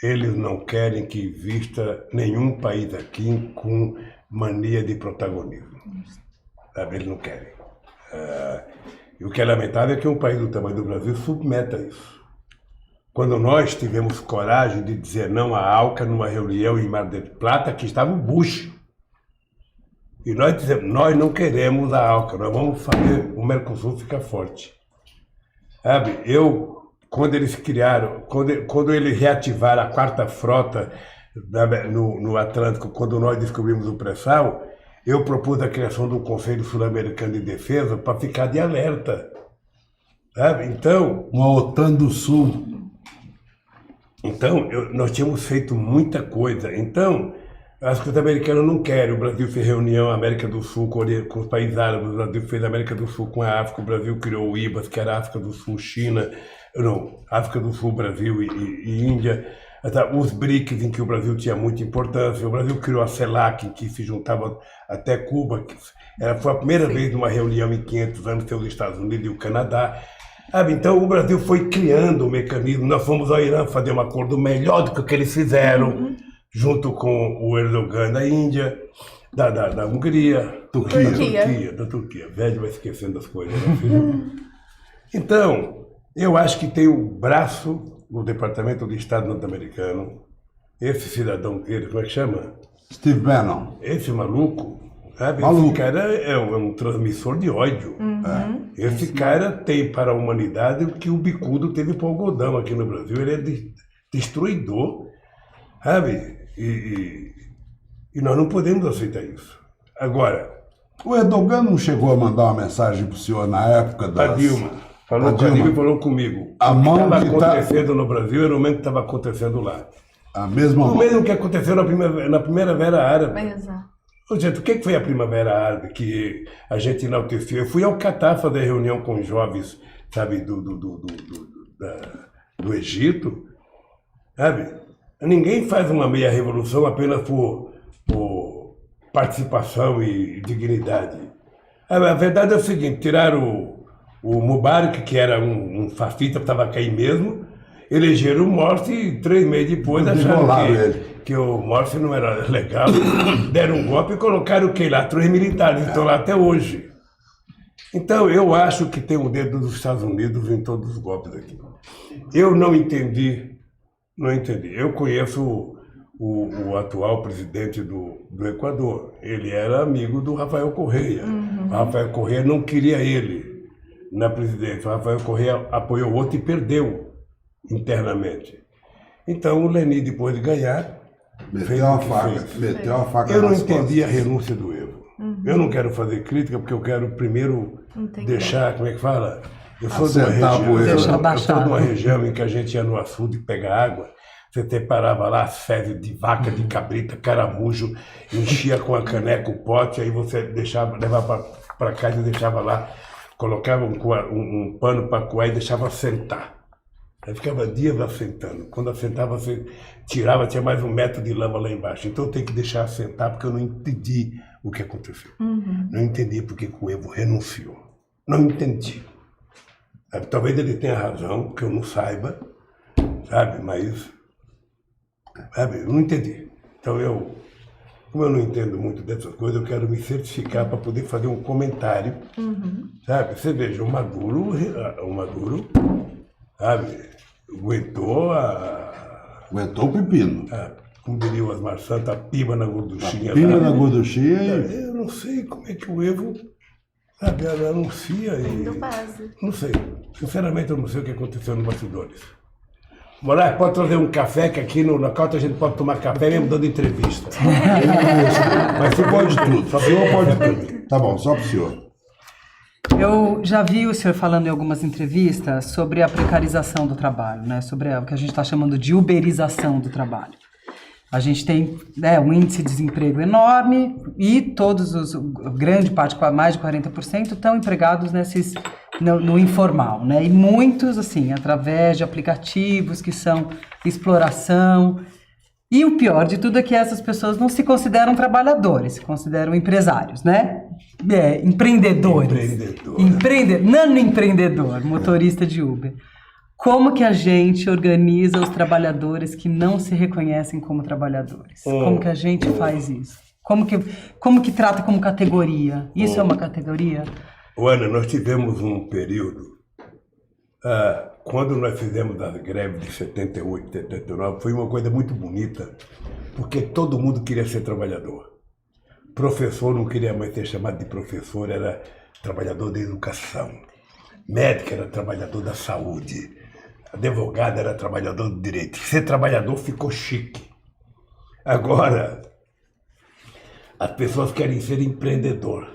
Eles não querem que exista nenhum país aqui com mania de protagonismo. Sabe? Eles não querem. E o que é lamentável é que um país do tamanho do Brasil submeta isso. Quando nós tivemos coragem de dizer não à ALCA numa reunião em Mar del Plata, que estava o Bush. E nós dizemos, nós não queremos a ALCA, nós vamos fazer o Mercosul ficar forte. Sabe, quando eles criaram, quando eles reativaram a quarta frota no Atlântico, quando nós descobrimos o pré-sal, eu propus a criação do Conselho Sul-Americano de Defesa para ficar de alerta. Sabe, então... Uma OTAN do Sul. Então, nós tínhamos feito muita coisa. Então, acho que os americanos não querem. O Brasil fez reunião América do Sul com os países árabes, o Brasil fez América do Sul com a África, o Brasil criou o IBAS, que era África do Sul, China, não, África do Sul, Brasil e Índia. Os BRICS, em que o Brasil tinha muita importância. O Brasil criou a CELAC, em que se juntava até Cuba. Foi a primeira vez numa reunião em 500 anos ter os Estados Unidos e o Canadá. Então o Brasil foi criando um mecanismo, nós fomos ao Irã fazer um acordo melhor do que o que eles fizeram, junto com o Erdogan da Índia, da Hungria, da Turquia. Velho vai esquecendo das coisas, né, filho? Então, eu acho que tem o braço no Departamento de Estado norte-americano. Esse cidadão dele, como é que chama? Steve Bannon. Esse maluco, sabe? Maluco. Esse cara é um transmissor de ódio. Esse cara tem para a humanidade o que o bicudo teve para o algodão aqui no Brasil. Ele é destruidor, sabe? E nós não podemos aceitar isso. Agora, O Erdogan não chegou a mandar uma mensagem para o senhor na época a das... Dilma falou A com a Dilma. Dilma e falou comigo. A O que mão estava que tá- acontecendo no Brasil era o mesmo que estava acontecendo lá. A mesma O mão. mesmo que aconteceu na Primavera Árabe. Exato. Ô, gente, o que foi a Primavera Árabe que a gente enalteceu? Eu fui ao Catar fazer reunião com os jovens, sabe, do Egito, sabe? Ninguém faz uma meia revolução apenas por participação e dignidade. A verdade é o seguinte, tiraram o Mubarak, que era um fascista, estava a cair mesmo, elegeram o Morsi e 3 meses depois acharam Degolaram ele. que o Morsi não era legal, deram um golpe e colocaram o que lá? 3 militares, estão lá até hoje. Então, eu acho que tem um dedo dos Estados Unidos em todos os golpes aqui. Eu não entendi. Eu conheço o atual presidente do Equador. Ele era amigo do Rafael Correa. O Rafael Correa não queria ele na presidência. O Rafael Correa apoiou outro e perdeu internamente. Então, o Leni, depois de ganhar, fez Meteu a o que faca. fez. Meteu a faca Eu não nas entendi a costas. renúncia do Evo. Eu não quero fazer crítica, porque eu quero primeiro Entendi. deixar, como é que fala? Eu sou de uma Assentar a região, poeira. eu Deixar sou baixar. de uma região em que a gente ia no açude pegar água, você separava lá as fezes de vaca, de cabrita, caramujo, enchia com a caneca o pote, aí você levava para casa e deixava lá, colocava um pano para coar e deixava assentar. Aí ficava dias assentando. Quando assentava, você tirava, tinha mais 1 metro de lama lá embaixo. Então eu tenho que deixar assentar, porque eu não entendi o que aconteceu. Não entendi porque que o Evo renunciou. Não entendi. Sabe? Talvez ele tenha razão, que eu não saiba, sabe? Mas, sabe? Eu não entendi. Então como eu não entendo muito dessas coisas, eu quero me certificar para poder fazer um comentário, sabe? Você veja, o Maduro, sabe? Aguentou o pepino. Como diria o Osmar Santos, a piba na gorduchinha. Pina lá. na gorduchinha e... Eu não sei como é que o Evo, sabe, anuncia Do e... base. Não sei. Sinceramente, eu não sei o que aconteceu nos bastidores. Moraes, pode trazer um café, que aqui no Nocaute a gente pode tomar café mesmo dando entrevista. Mas você pode tudo. Só o senhor pode tudo. Tá bom, só pro senhor. Eu já vi o senhor falando em algumas entrevistas sobre a precarização do trabalho, né? Sobre o que a gente está chamando de uberização do trabalho. A gente tem, né, um índice de desemprego enorme e grande parte, mais de 40%, estão empregados no informal, né? E muitos, assim, através de aplicativos que são exploração. E o pior de tudo é que essas pessoas não se consideram trabalhadores, se consideram empresários, né? Empreendedores. Nano-empreendedor, motorista de Uber. Como que a gente organiza os trabalhadores que não se reconhecem como trabalhadores? Como que a gente faz isso? Como que trata como categoria? Isso é uma categoria? Ana, nós tivemos um período, quando nós fizemos as greves de 78, 79, foi uma coisa muito bonita, porque todo mundo queria ser trabalhador. Professor não queria mais ser chamado de professor, era trabalhador da educação. Médico era trabalhador da saúde. Advogado era trabalhador do direito. Ser trabalhador ficou chique. Agora, as pessoas querem ser empreendedor.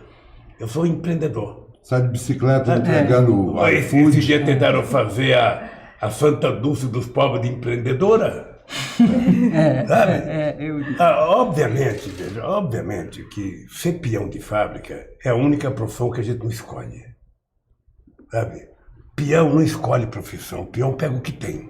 Eu sou empreendedor. Sai de bicicleta entregando o Esse iFood. dia tentaram fazer a Santa Dulce dos pobres de empreendedora. Sabe? Obviamente, veja, obviamente que ser peão de fábrica é a única profissão que a gente não escolhe. Sabe? Peão não escolhe profissão, peão pega o que tem.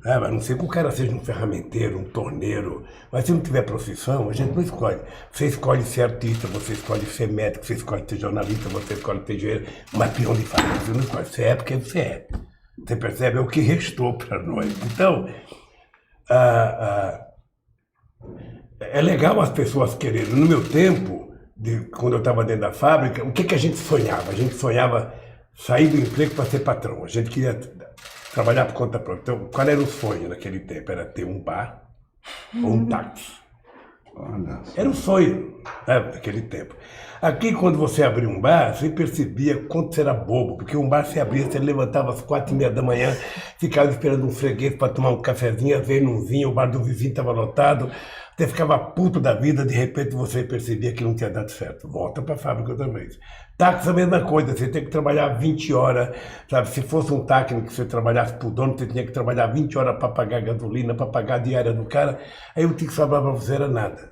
Sabe? A não ser que o cara seja um ferramenteiro, um torneiro, mas se não tiver profissão, a gente não escolhe. Você escolhe ser artista, você escolhe ser médico, você escolhe ser jornalista, você escolhe ser engenheiro, mas peão de fábrica você não escolhe. Você é porque você é. Você percebe? É o que restou para nós. Então, é legal as pessoas quererem. No meu tempo, quando eu estava dentro da fábrica, o que a gente sonhava? A gente sonhava sair do emprego para ser patrão. A gente queria trabalhar por conta própria. Então, qual era o sonho naquele tempo? Era ter um bar ou um táxi. Olha só. Era o sonho, né, naquele tempo. Aqui, quando você abria um bar, você percebia quanto você era bobo, porque um bar se abria, você levantava às 4h30 da manhã, ficava esperando um freguês para tomar um cafezinho, às vezes não vinha, o bar do vizinho estava lotado, você ficava puto da vida, de repente você percebia que não tinha dado certo. Volta para a fábrica outra vez. Táxi é a mesma coisa, você tem que trabalhar 20 horas, sabe? Se fosse um técnico que você trabalhasse por dono, você tinha que trabalhar 20 horas para pagar gasolina, para pagar a diária do cara, aí o que sobrava para você era nada.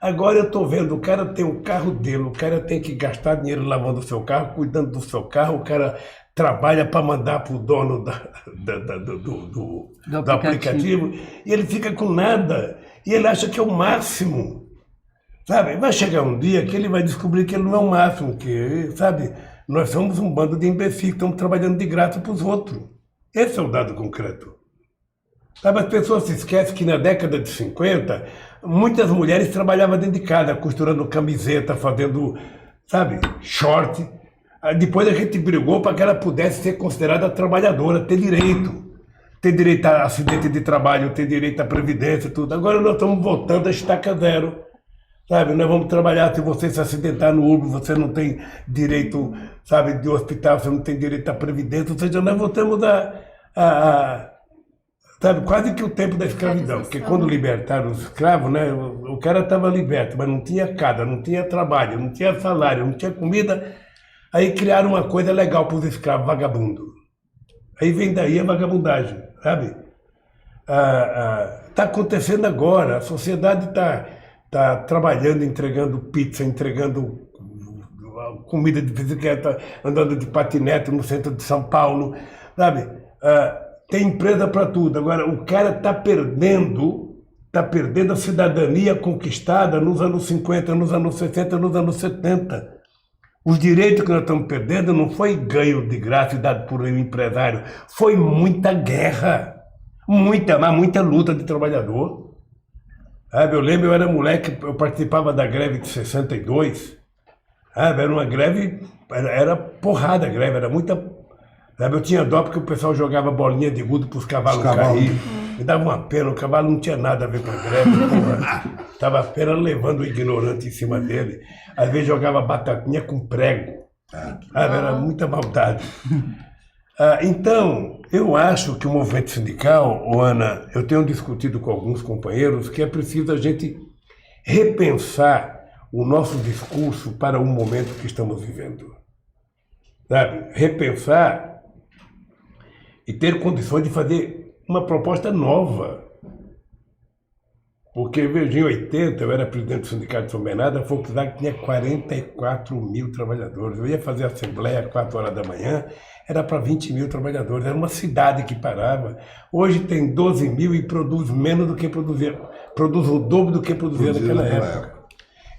Agora eu estou vendo, o cara tem o carro dele, o cara tem que gastar dinheiro lavando o seu carro, cuidando do seu carro, o cara trabalha para mandar para o dono do aplicativo e ele fica com nada. E ele acha que é o máximo. Sabe? Vai chegar um dia que ele vai descobrir que ele não é o máximo, que, sabe? Nós somos um bando de imbecis que estamos trabalhando de graça para os outros. Esse é o dado concreto. Sabe, as pessoas se esquecem que na década de 50, muitas mulheres trabalhavam dentro de casa, costurando camiseta, fazendo, sabe, short. Depois a gente brigou para que ela pudesse ser considerada trabalhadora, ter direito. Ter direito a acidente de trabalho, ter direito à previdência, tudo. Agora nós estamos voltando a estaca zero. Sabe, nós vamos trabalhar, se você se acidentar no Uber, você não tem direito, sabe, de hospital, você não tem direito à previdência, ou seja, nós voltamos sabe, quase que o tempo da escravidão, porque quando libertaram os escravos, né, o cara estava liberto, mas não tinha casa, não tinha trabalho, não tinha salário, não tinha comida, aí criaram uma coisa legal para os escravos, vagabundo. Aí vem daí a vagabundagem, sabe? Está acontecendo agora, a sociedade está trabalhando, entregando pizza, entregando comida de bicicleta, andando de patinete no centro de São Paulo, sabe? Tem empresa para tudo. Agora, o cara está perdendo a cidadania conquistada nos anos 50, nos anos 60, nos anos 70. Os direitos que nós estamos perdendo não foi ganho de graça e dado por um empresário, foi muita guerra, muita luta de trabalhador. Eu lembro, eu era moleque, eu participava da greve de 62, era uma greve, era porrada a greve, era muita... Eu tinha dó porque o pessoal jogava bolinha de gude para os cavalos cair. Me dava uma pena, o cavalo não tinha nada a ver com a greve. Estava apenas levando o ignorante em cima dele. Às vezes jogava batatinha com prego. Era muita maldade. Então, eu acho que o movimento sindical, Ana, eu tenho discutido com alguns companheiros que é preciso a gente repensar o nosso discurso para o momento que estamos vivendo. Sabe? Repensar e ter condições de fazer uma proposta nova. Porque, veja, em 80, eu era presidente do Sindicato de São Bernardo, a Volkswagen tinha 44 mil trabalhadores. Eu ia fazer a assembleia às 4 horas da manhã, era para 20 mil trabalhadores. Era uma cidade que parava. Hoje tem 12 mil e produz menos do que produzia. Produz o dobro do que produzia naquela época.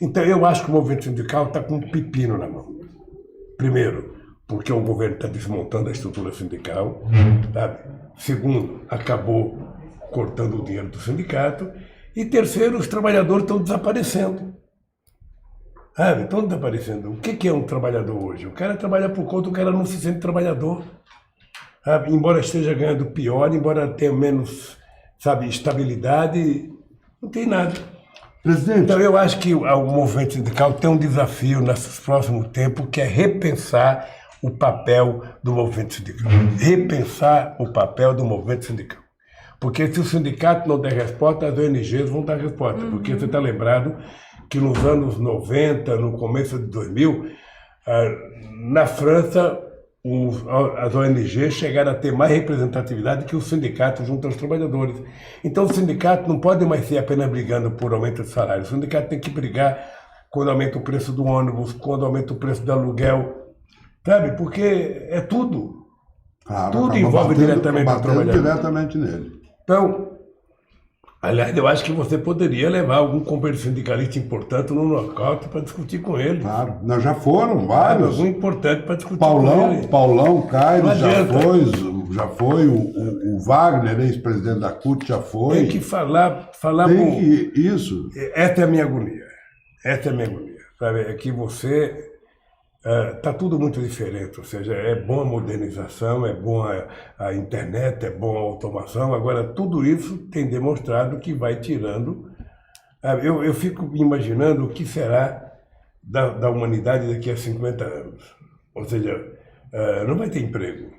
Então, eu acho que o movimento sindical está com um pepino na mão. Primeiro, porque o governo está desmontando a estrutura sindical, sabe? Segundo, acabou cortando o dinheiro do sindicato. E terceiro, os trabalhadores estão desaparecendo. Estão desaparecendo. O que é um trabalhador hoje? O cara trabalha por conta, o cara não se sente trabalhador. Embora esteja ganhando pior, embora tenha menos, estabilidade, não tem nada. Presidente. Então eu acho que o movimento sindical tem um desafio nesses próximos tempos, que é repensar o papel do movimento sindical. Repensar o papel do movimento sindical. Porque se o sindicato não der resposta, as ONGs vão dar resposta. Porque você está lembrado que nos anos 90, no começo de 2000, na França, as ONGs chegaram a ter mais representatividade que os sindicatos junto aos trabalhadores. Então o sindicato não pode mais ser apenas brigando por aumento de salário. O sindicato tem que brigar quando aumenta o preço do ônibus, quando aumenta o preço do aluguel, sabe? Porque é tudo. Claro, tudo envolve diretamente o trabalhador. Diretamente nele. Então, aliás, eu acho que você poderia levar algum companheiro sindicalista importante no nocaute para discutir com ele. Claro, não, já foram vários. Algum importante para discutir com ele. Paulão, Caio, já foi, o Wagner, ex-presidente da CUT, já foi. Tem que falar Isso. Essa é a minha agonia. Sabe? É que você Está tudo muito diferente, ou seja, é bom a modernização, é bom a internet, é bom a automação, agora tudo isso tem demonstrado que vai tirando. Eu fico imaginando o que será da humanidade daqui a 50 anos, ou seja, não vai ter emprego.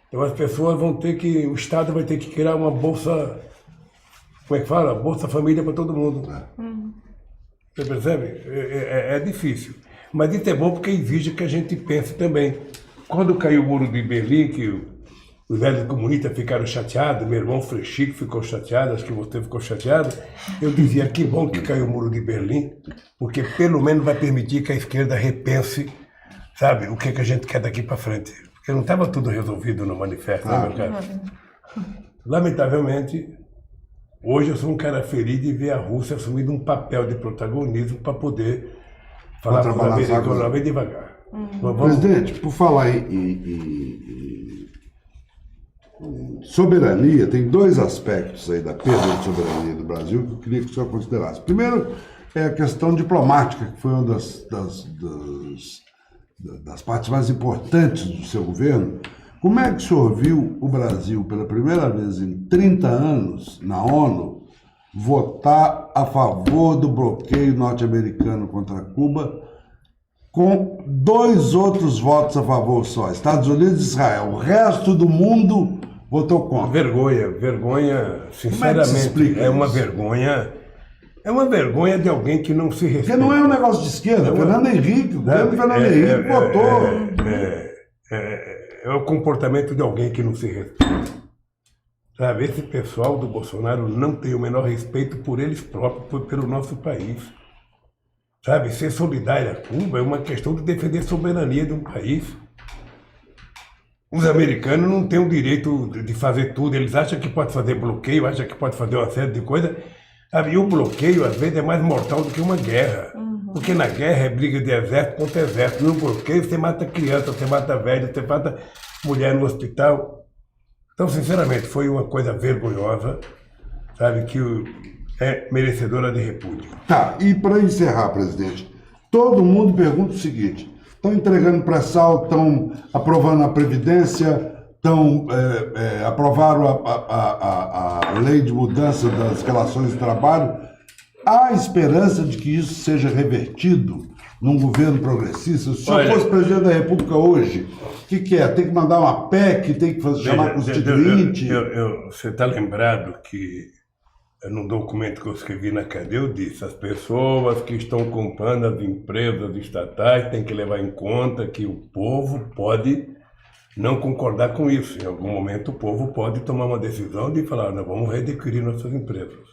Então as pessoas vão ter que, o Estado vai ter que criar uma bolsa, como é que fala? Bolsa família para todo mundo. Você percebe? É difícil. Mas isso é bom porque exige que a gente pense também. Quando caiu o muro de Berlim, que os velhos comunistas ficaram chateados, meu irmão Frechico ficou chateado, acho que você ficou chateado, eu dizia que bom que caiu o muro de Berlim, porque pelo menos vai permitir que a esquerda repense, sabe, o que a gente quer daqui para frente. Porque não estava tudo resolvido no manifesto, né, meu caro? Lamentavelmente, hoje eu sou um cara feliz de ver a Rússia assumindo um papel de protagonismo para poder falar para os americanos bem devagar. Presidente, por falar em soberania, tem dois aspectos aí da perda de soberania do Brasil que eu queria que o senhor considerasse. Primeiro é a questão diplomática, que foi uma das partes mais importantes do seu governo. Como é que o senhor viu o Brasil, pela primeira vez em 30 anos, na ONU, votar a favor do bloqueio norte-americano contra Cuba, com 2 outros votos a favor só, Estados Unidos e Israel? O resto do mundo votou contra. Vergonha, sinceramente, explica é uma isso? vergonha. É uma vergonha de alguém que não se respeita. Porque não é um negócio de esquerda. Fernando Henrique, o governo Fernando Henrique votou. É o comportamento de alguém que não se respeita. Sabe, esse pessoal do Bolsonaro não tem o menor respeito por eles próprios, pelo nosso país. Sabe, ser solidário a Cuba é uma questão de defender a soberania de um país. Os americanos não têm o direito de fazer tudo, eles acham que pode fazer bloqueio, acham que pode fazer uma série de coisas. Sabe, e o bloqueio, às vezes, é mais mortal do que uma guerra. Porque na guerra é briga de exército contra exército. No bloqueio, você mata criança, você mata velho, você mata mulher no hospital. Então, sinceramente, foi uma coisa vergonhosa, sabe, que é merecedora de repúdio. Tá, e para encerrar, presidente, todo mundo pergunta o seguinte: estão entregando pré-sal, estão aprovando a Previdência, aprovaram a lei de mudança das relações de trabalho. Há esperança de que isso seja revertido num governo progressista? Se o senhor fosse presidente da República hoje, o que é? Tem que mandar uma PEC, tem que chamar constituinte? Você está lembrado que num documento que eu escrevi na cadeia, eu disse: as pessoas que estão comprando as empresas estatais têm que levar em conta que o povo pode não concordar com isso. Em algum momento o povo pode tomar uma decisão de falar: nós vamos readquirir nossas empresas.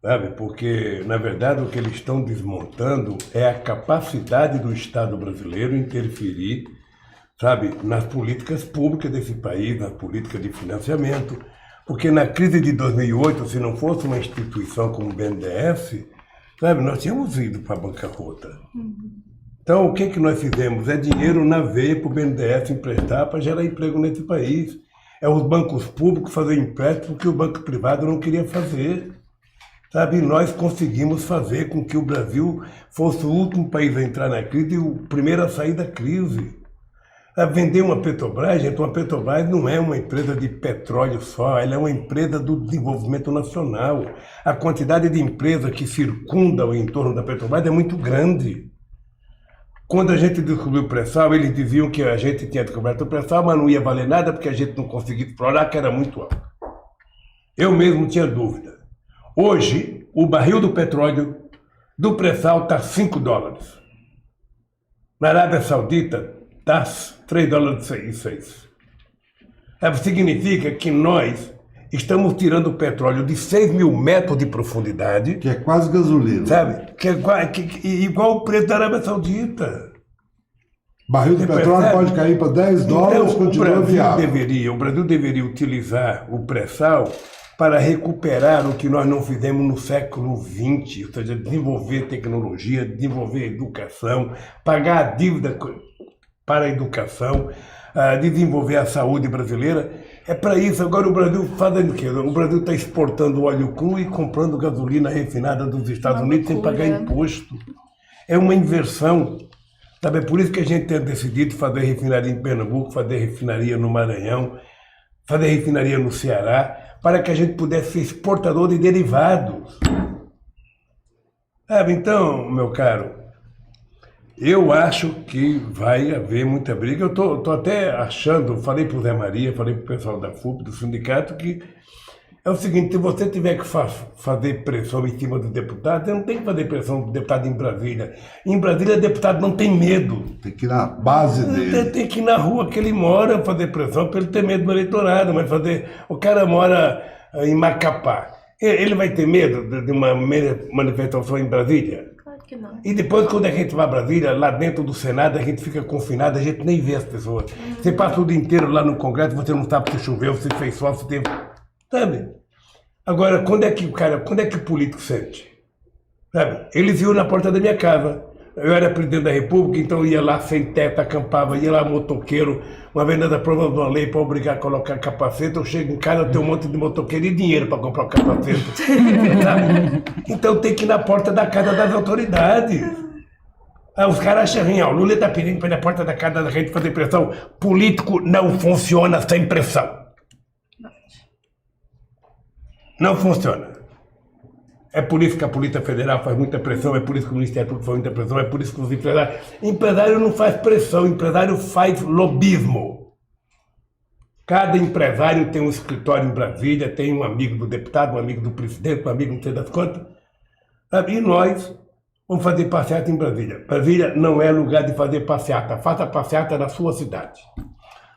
Sabe? Porque, na verdade, o que eles estão desmontando é a capacidade do Estado brasileiro interferir, sabe, nas políticas públicas desse país, nas políticas de financiamento. Porque na crise de 2008, se não fosse uma instituição como o BNDES, sabe, nós tínhamos ido para a bancarrota. Então, o que nós fizemos? É dinheiro na veia para o BNDES emprestar para gerar emprego nesse país. É os bancos públicos fazer empréstimo que o banco privado não queria fazer. Sabe, e nós conseguimos fazer com que o Brasil fosse o último país a entrar na crise e o primeiro a sair da crise. A vender uma Petrobras, gente, uma Petrobras não é uma empresa de petróleo só, ela é uma empresa do desenvolvimento nacional. A quantidade de empresas que circundam em torno da Petrobras é muito grande. Quando a gente descobriu o pré-sal, eles diziam que a gente tinha descoberto o pré-sal, mas não ia valer nada porque a gente não conseguia explorar, que era muito alto. Eu mesmo tinha dúvida. Hoje, o barril do petróleo do pré-sal está $5. Na Arábia Saudita, está $3,06. Significa que nós estamos tirando o petróleo de 6 mil metros de profundidade. Que é quase gasolina. Sabe? Que é igual o preço da Arábia Saudita. Barril de petróleo percebe? Pode cair para $10, Então, continua viável. O Brasil deveria utilizar o pré-sal para recuperar o que nós não fizemos no século XX, ou seja, desenvolver tecnologia, desenvolver educação, pagar a dívida para a educação, desenvolver a saúde brasileira. É para isso. Agora o Brasil fazendo o quê? O Brasil está exportando óleo cru e comprando gasolina refinada dos Estados Unidos sem pagar imposto. É uma inversão. Sabe, é por isso que a gente tem decidido fazer refinaria em Pernambuco, fazer refinaria no Maranhão, fazer refinaria no Ceará, para que a gente pudesse ser exportador de derivados. Sabe, então, meu caro, eu acho que vai haver muita briga. Eu tô até achando, falei para o Zé Maria, falei para o pessoal da FUP, do sindicato, que é o seguinte: se você tiver que fazer pressão em cima do deputado, você não tem que fazer pressão do deputado em Brasília. Em Brasília, o deputado não tem medo. Tem que ir na base dele. Tem que ir na rua que ele mora fazer pressão para ele ter medo do eleitorado. Mas o cara mora em Macapá. Ele vai ter medo de uma manifestação em Brasília? Claro que não. E depois, quando a gente vai a Brasília, lá dentro do Senado, a gente fica confinado, a gente nem vê as pessoas. Você passa o dia inteiro lá no Congresso, você não sabe se choveu, se fez sol, se teve... Sabe? Agora, quando é que o político sente? Sabe? Ele viu na porta da minha casa. Eu era presidente da República, então eu ia lá sem teto, acampava, ia lá motoqueiro. Uma vez nós aprovamos uma lei para obrigar a colocar capacete. Eu chego em casa, eu tenho um monte de motoqueiro e dinheiro para comprar o capacete. Sabe? Então tem que ir na porta da casa das autoridades. Os caras acham ruim, o Lula está pedindo para ir na porta da casa da gente fazer pressão. Político não funciona sem pressão. Não funciona. É por isso que a Polícia Federal faz muita pressão, é por isso que o Ministério Público faz muita pressão, é por isso que os empresários... Empresário não faz pressão, empresário faz lobismo. Cada empresário tem um escritório em Brasília, tem um amigo do deputado, um amigo do presidente, um amigo não sei das quantas. E nós vamos fazer passeata em Brasília. Brasília não é lugar de fazer passeata. Faça passeata na sua cidade.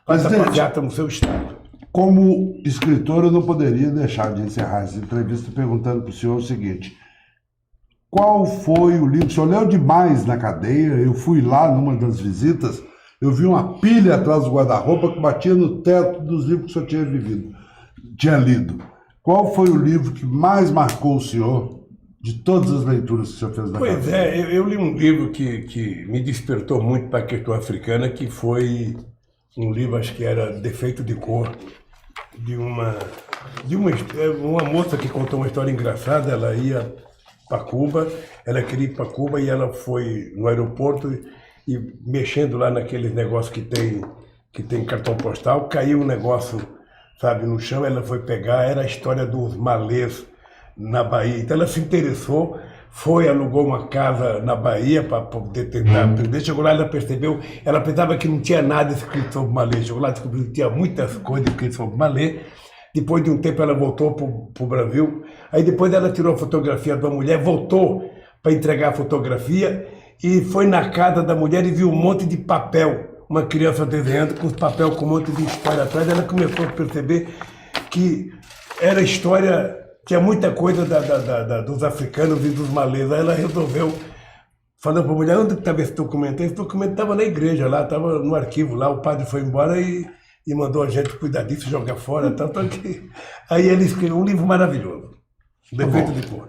Faça passeata no seu estado. Como escritor, eu não poderia deixar de encerrar essa entrevista perguntando para o senhor o seguinte: qual foi o livro? O senhor leu demais na cadeia. Eu fui lá numa das visitas, eu vi uma pilha atrás do guarda-roupa que batia no teto dos livros que o senhor tinha lido. Qual foi o livro que mais marcou o senhor de todas as leituras que o senhor fez na cadeia? Pois é, eu li um livro que me despertou muito para a questão africana, que foi um livro, acho que era Defeito de Cor, de uma moça que contou uma história engraçada. Ela ia para Cuba, ela queria ir para Cuba e ela foi no aeroporto e mexendo lá naqueles negócios que tem cartão postal, caiu um negócio, sabe, no chão. Ela foi pegar, era a história dos malês na Bahia. Então ela se interessou, foi, alugou uma casa na Bahia para poder tentar aprender. Chegou lá, ela percebeu, ela pensava que não tinha nada escrito sobre malê. Chegou lá, descobriu que tinha muitas coisas escritas sobre malê. Depois de um tempo ela voltou para o Brasil. Aí depois ela tirou a fotografia da mulher, voltou para entregar a fotografia e foi na casa da mulher e viu um monte de papel. Uma criança desenhando com os papel com um monte de história atrás. Ela começou a perceber que era história... Tinha muita coisa dos africanos e dos malês. Aí ela resolveu, falando para a mulher: onde estava esse documento? Esse documento estava na igreja lá, estava no arquivo lá. O padre foi embora e mandou a gente cuidar disso, jogar fora. Tanto que... Aí ele escreveu um livro maravilhoso, Defeito de Cor.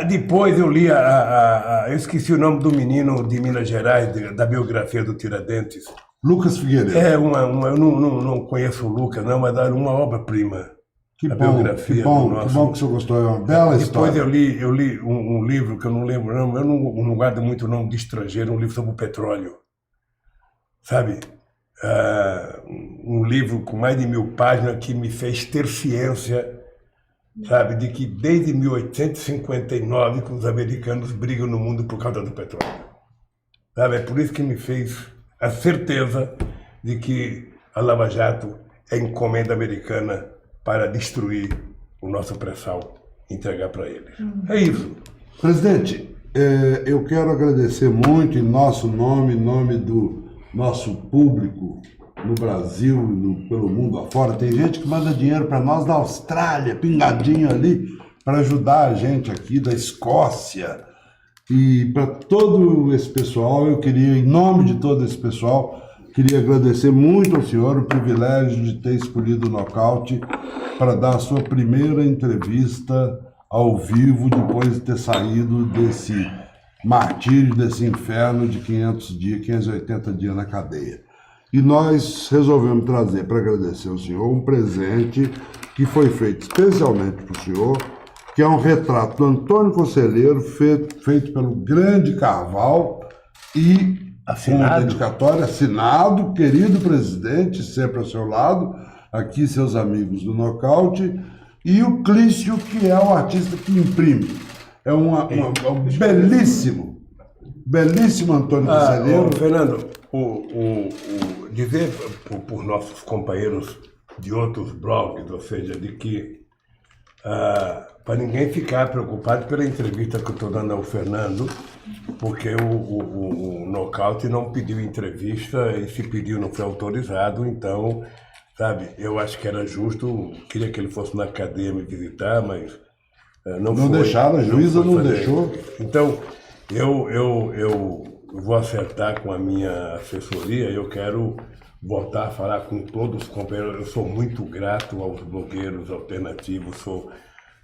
Depois eu li, eu esqueci o nome do menino de Minas Gerais, da biografia do Tiradentes. Lucas Figueiredo. Eu não conheço o Lucas, não, mas era uma obra-prima. Que bom que o senhor gostou, é uma bela história. Depois eu li um livro que eu não lembro, eu não guardo muito o nome de estrangeiro, um livro sobre o petróleo, sabe? Um livro com mais de 1000 páginas que me fez ter ciência, sabe, de que desde 1859 que os americanos brigam no mundo por causa do petróleo. Sabe? É por isso que me fez a certeza de que a Lava Jato é encomenda americana para destruir o nosso pré-sal e entregar para eles. É isso. Presidente, eu quero agradecer muito em nosso nome, em nome do nosso público no Brasil e pelo mundo afora. Tem gente que manda dinheiro para nós da Austrália, pingadinho ali, para ajudar a gente aqui da Escócia. E para todo esse pessoal, eu queria, em nome de todo esse pessoal, queria agradecer muito ao senhor o privilégio de ter escolhido o Nocaute para dar a sua primeira entrevista ao vivo, depois de ter saído desse martírio, desse inferno de 580 dias na cadeia. E nós resolvemos trazer, para agradecer ao senhor, um presente que foi feito especialmente para o senhor, que é um retrato do Antônio Conselheiro, feito pelo grande Carval, e Assinado? dedicatória, assinado, querido presidente, sempre ao seu lado, aqui seus amigos do Nocaute, e o Clício, que é o artista que imprime. É um belíssimo Antônio Conselheiro. Fernando, dizer por nossos companheiros de outros blogs, ou seja, de que para ninguém ficar preocupado pela entrevista que eu estou dando ao Fernando, porque o Nocaute não pediu entrevista e se pediu não foi autorizado, então, sabe, eu acho que era justo, queria que ele fosse na cadeia me visitar, mas não foi. Deixaram, a juíza não deixou. Então, eu vou acertar com a minha assessoria, eu quero voltar a falar com todos os companheiros. Eu sou muito grato aos blogueiros alternativos,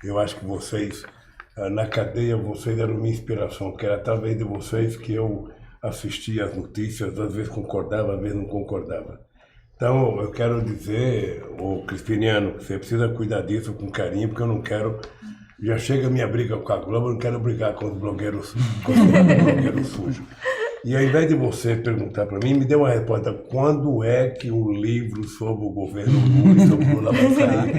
eu acho que vocês, na cadeia, vocês eram minha inspiração, que era através de vocês que eu assistia às notícias, às vezes concordava, às vezes não concordava. Então, eu quero dizer, Crispiniano, que você precisa cuidar disso com carinho, porque eu não quero... Já chega a minha briga com a Globo, eu não quero brigar com os blogueiros sujos. E ao invés de você perguntar para mim, me dê uma resposta. Quando é que o livro sobre o governo Lula e sobre o Lula vai sair?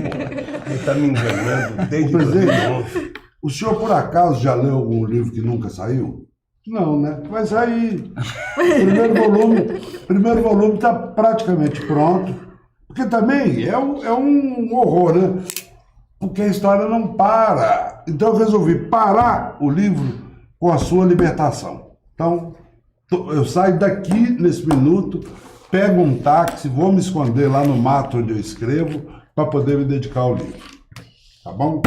Ele está me enganando desde 2011. O senhor, por acaso, já leu algum livro que nunca saiu? Não, né? Vai sair. O primeiro volume está praticamente pronto. Porque também é um horror, né? Porque a história não para. Então eu resolvi parar o livro com a sua libertação. Então, eu saio daqui nesse minuto, pego um táxi, vou me esconder lá no mato onde eu escrevo, para poder me dedicar ao livro. Tá bom?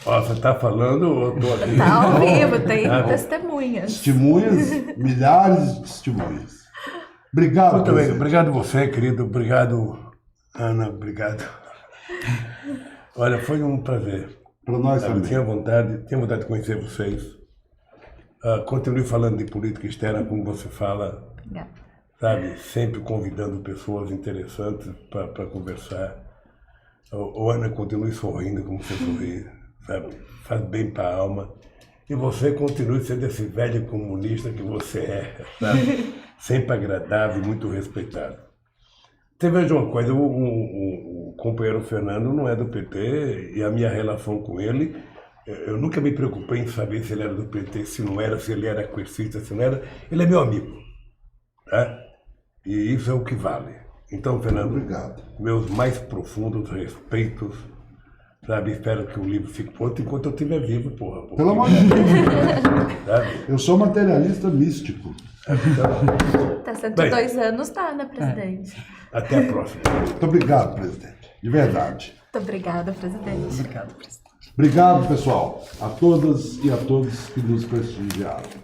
Ó, você está falando, eu estou aqui. Está ao vivo, tem testemunhas. Testemunhas, milhares de testemunhas. Obrigado. Muito bem, obrigado você, querido. Obrigado, Ana, obrigado. Olha, foi um prazer. Para nós também. Tinha vontade de conhecer vocês. Continue falando de política externa como você fala, sabe? Sempre convidando pessoas interessantes para conversar. Ana, continue sorrindo como você sorri, sabe? Faz bem para a alma. E você continue sendo esse velho comunista que você é, sabe? Sempre agradável e muito respeitado. Você veja uma coisa, o companheiro Fernando não é do PT e a minha relação com ele, eu nunca me preocupei em saber se ele era do PT, se não era, se ele era coercista, se não era. Ele é meu amigo, tá? E isso é o que vale. Então, Fernando, obrigado. Meus mais profundos respeitos, sabe? Espero que o livro fique pronto enquanto eu estiver vivo, porra. Porque... Pelo amor de Deus. Eu sou materialista místico. Está 102 anos, tá, né, presidente? Até a próxima. Muito obrigado, presidente. De verdade. Muito obrigada, presidente. Obrigado, presidente. Obrigado, pessoal. A todas e a todos que nos prestigiaram.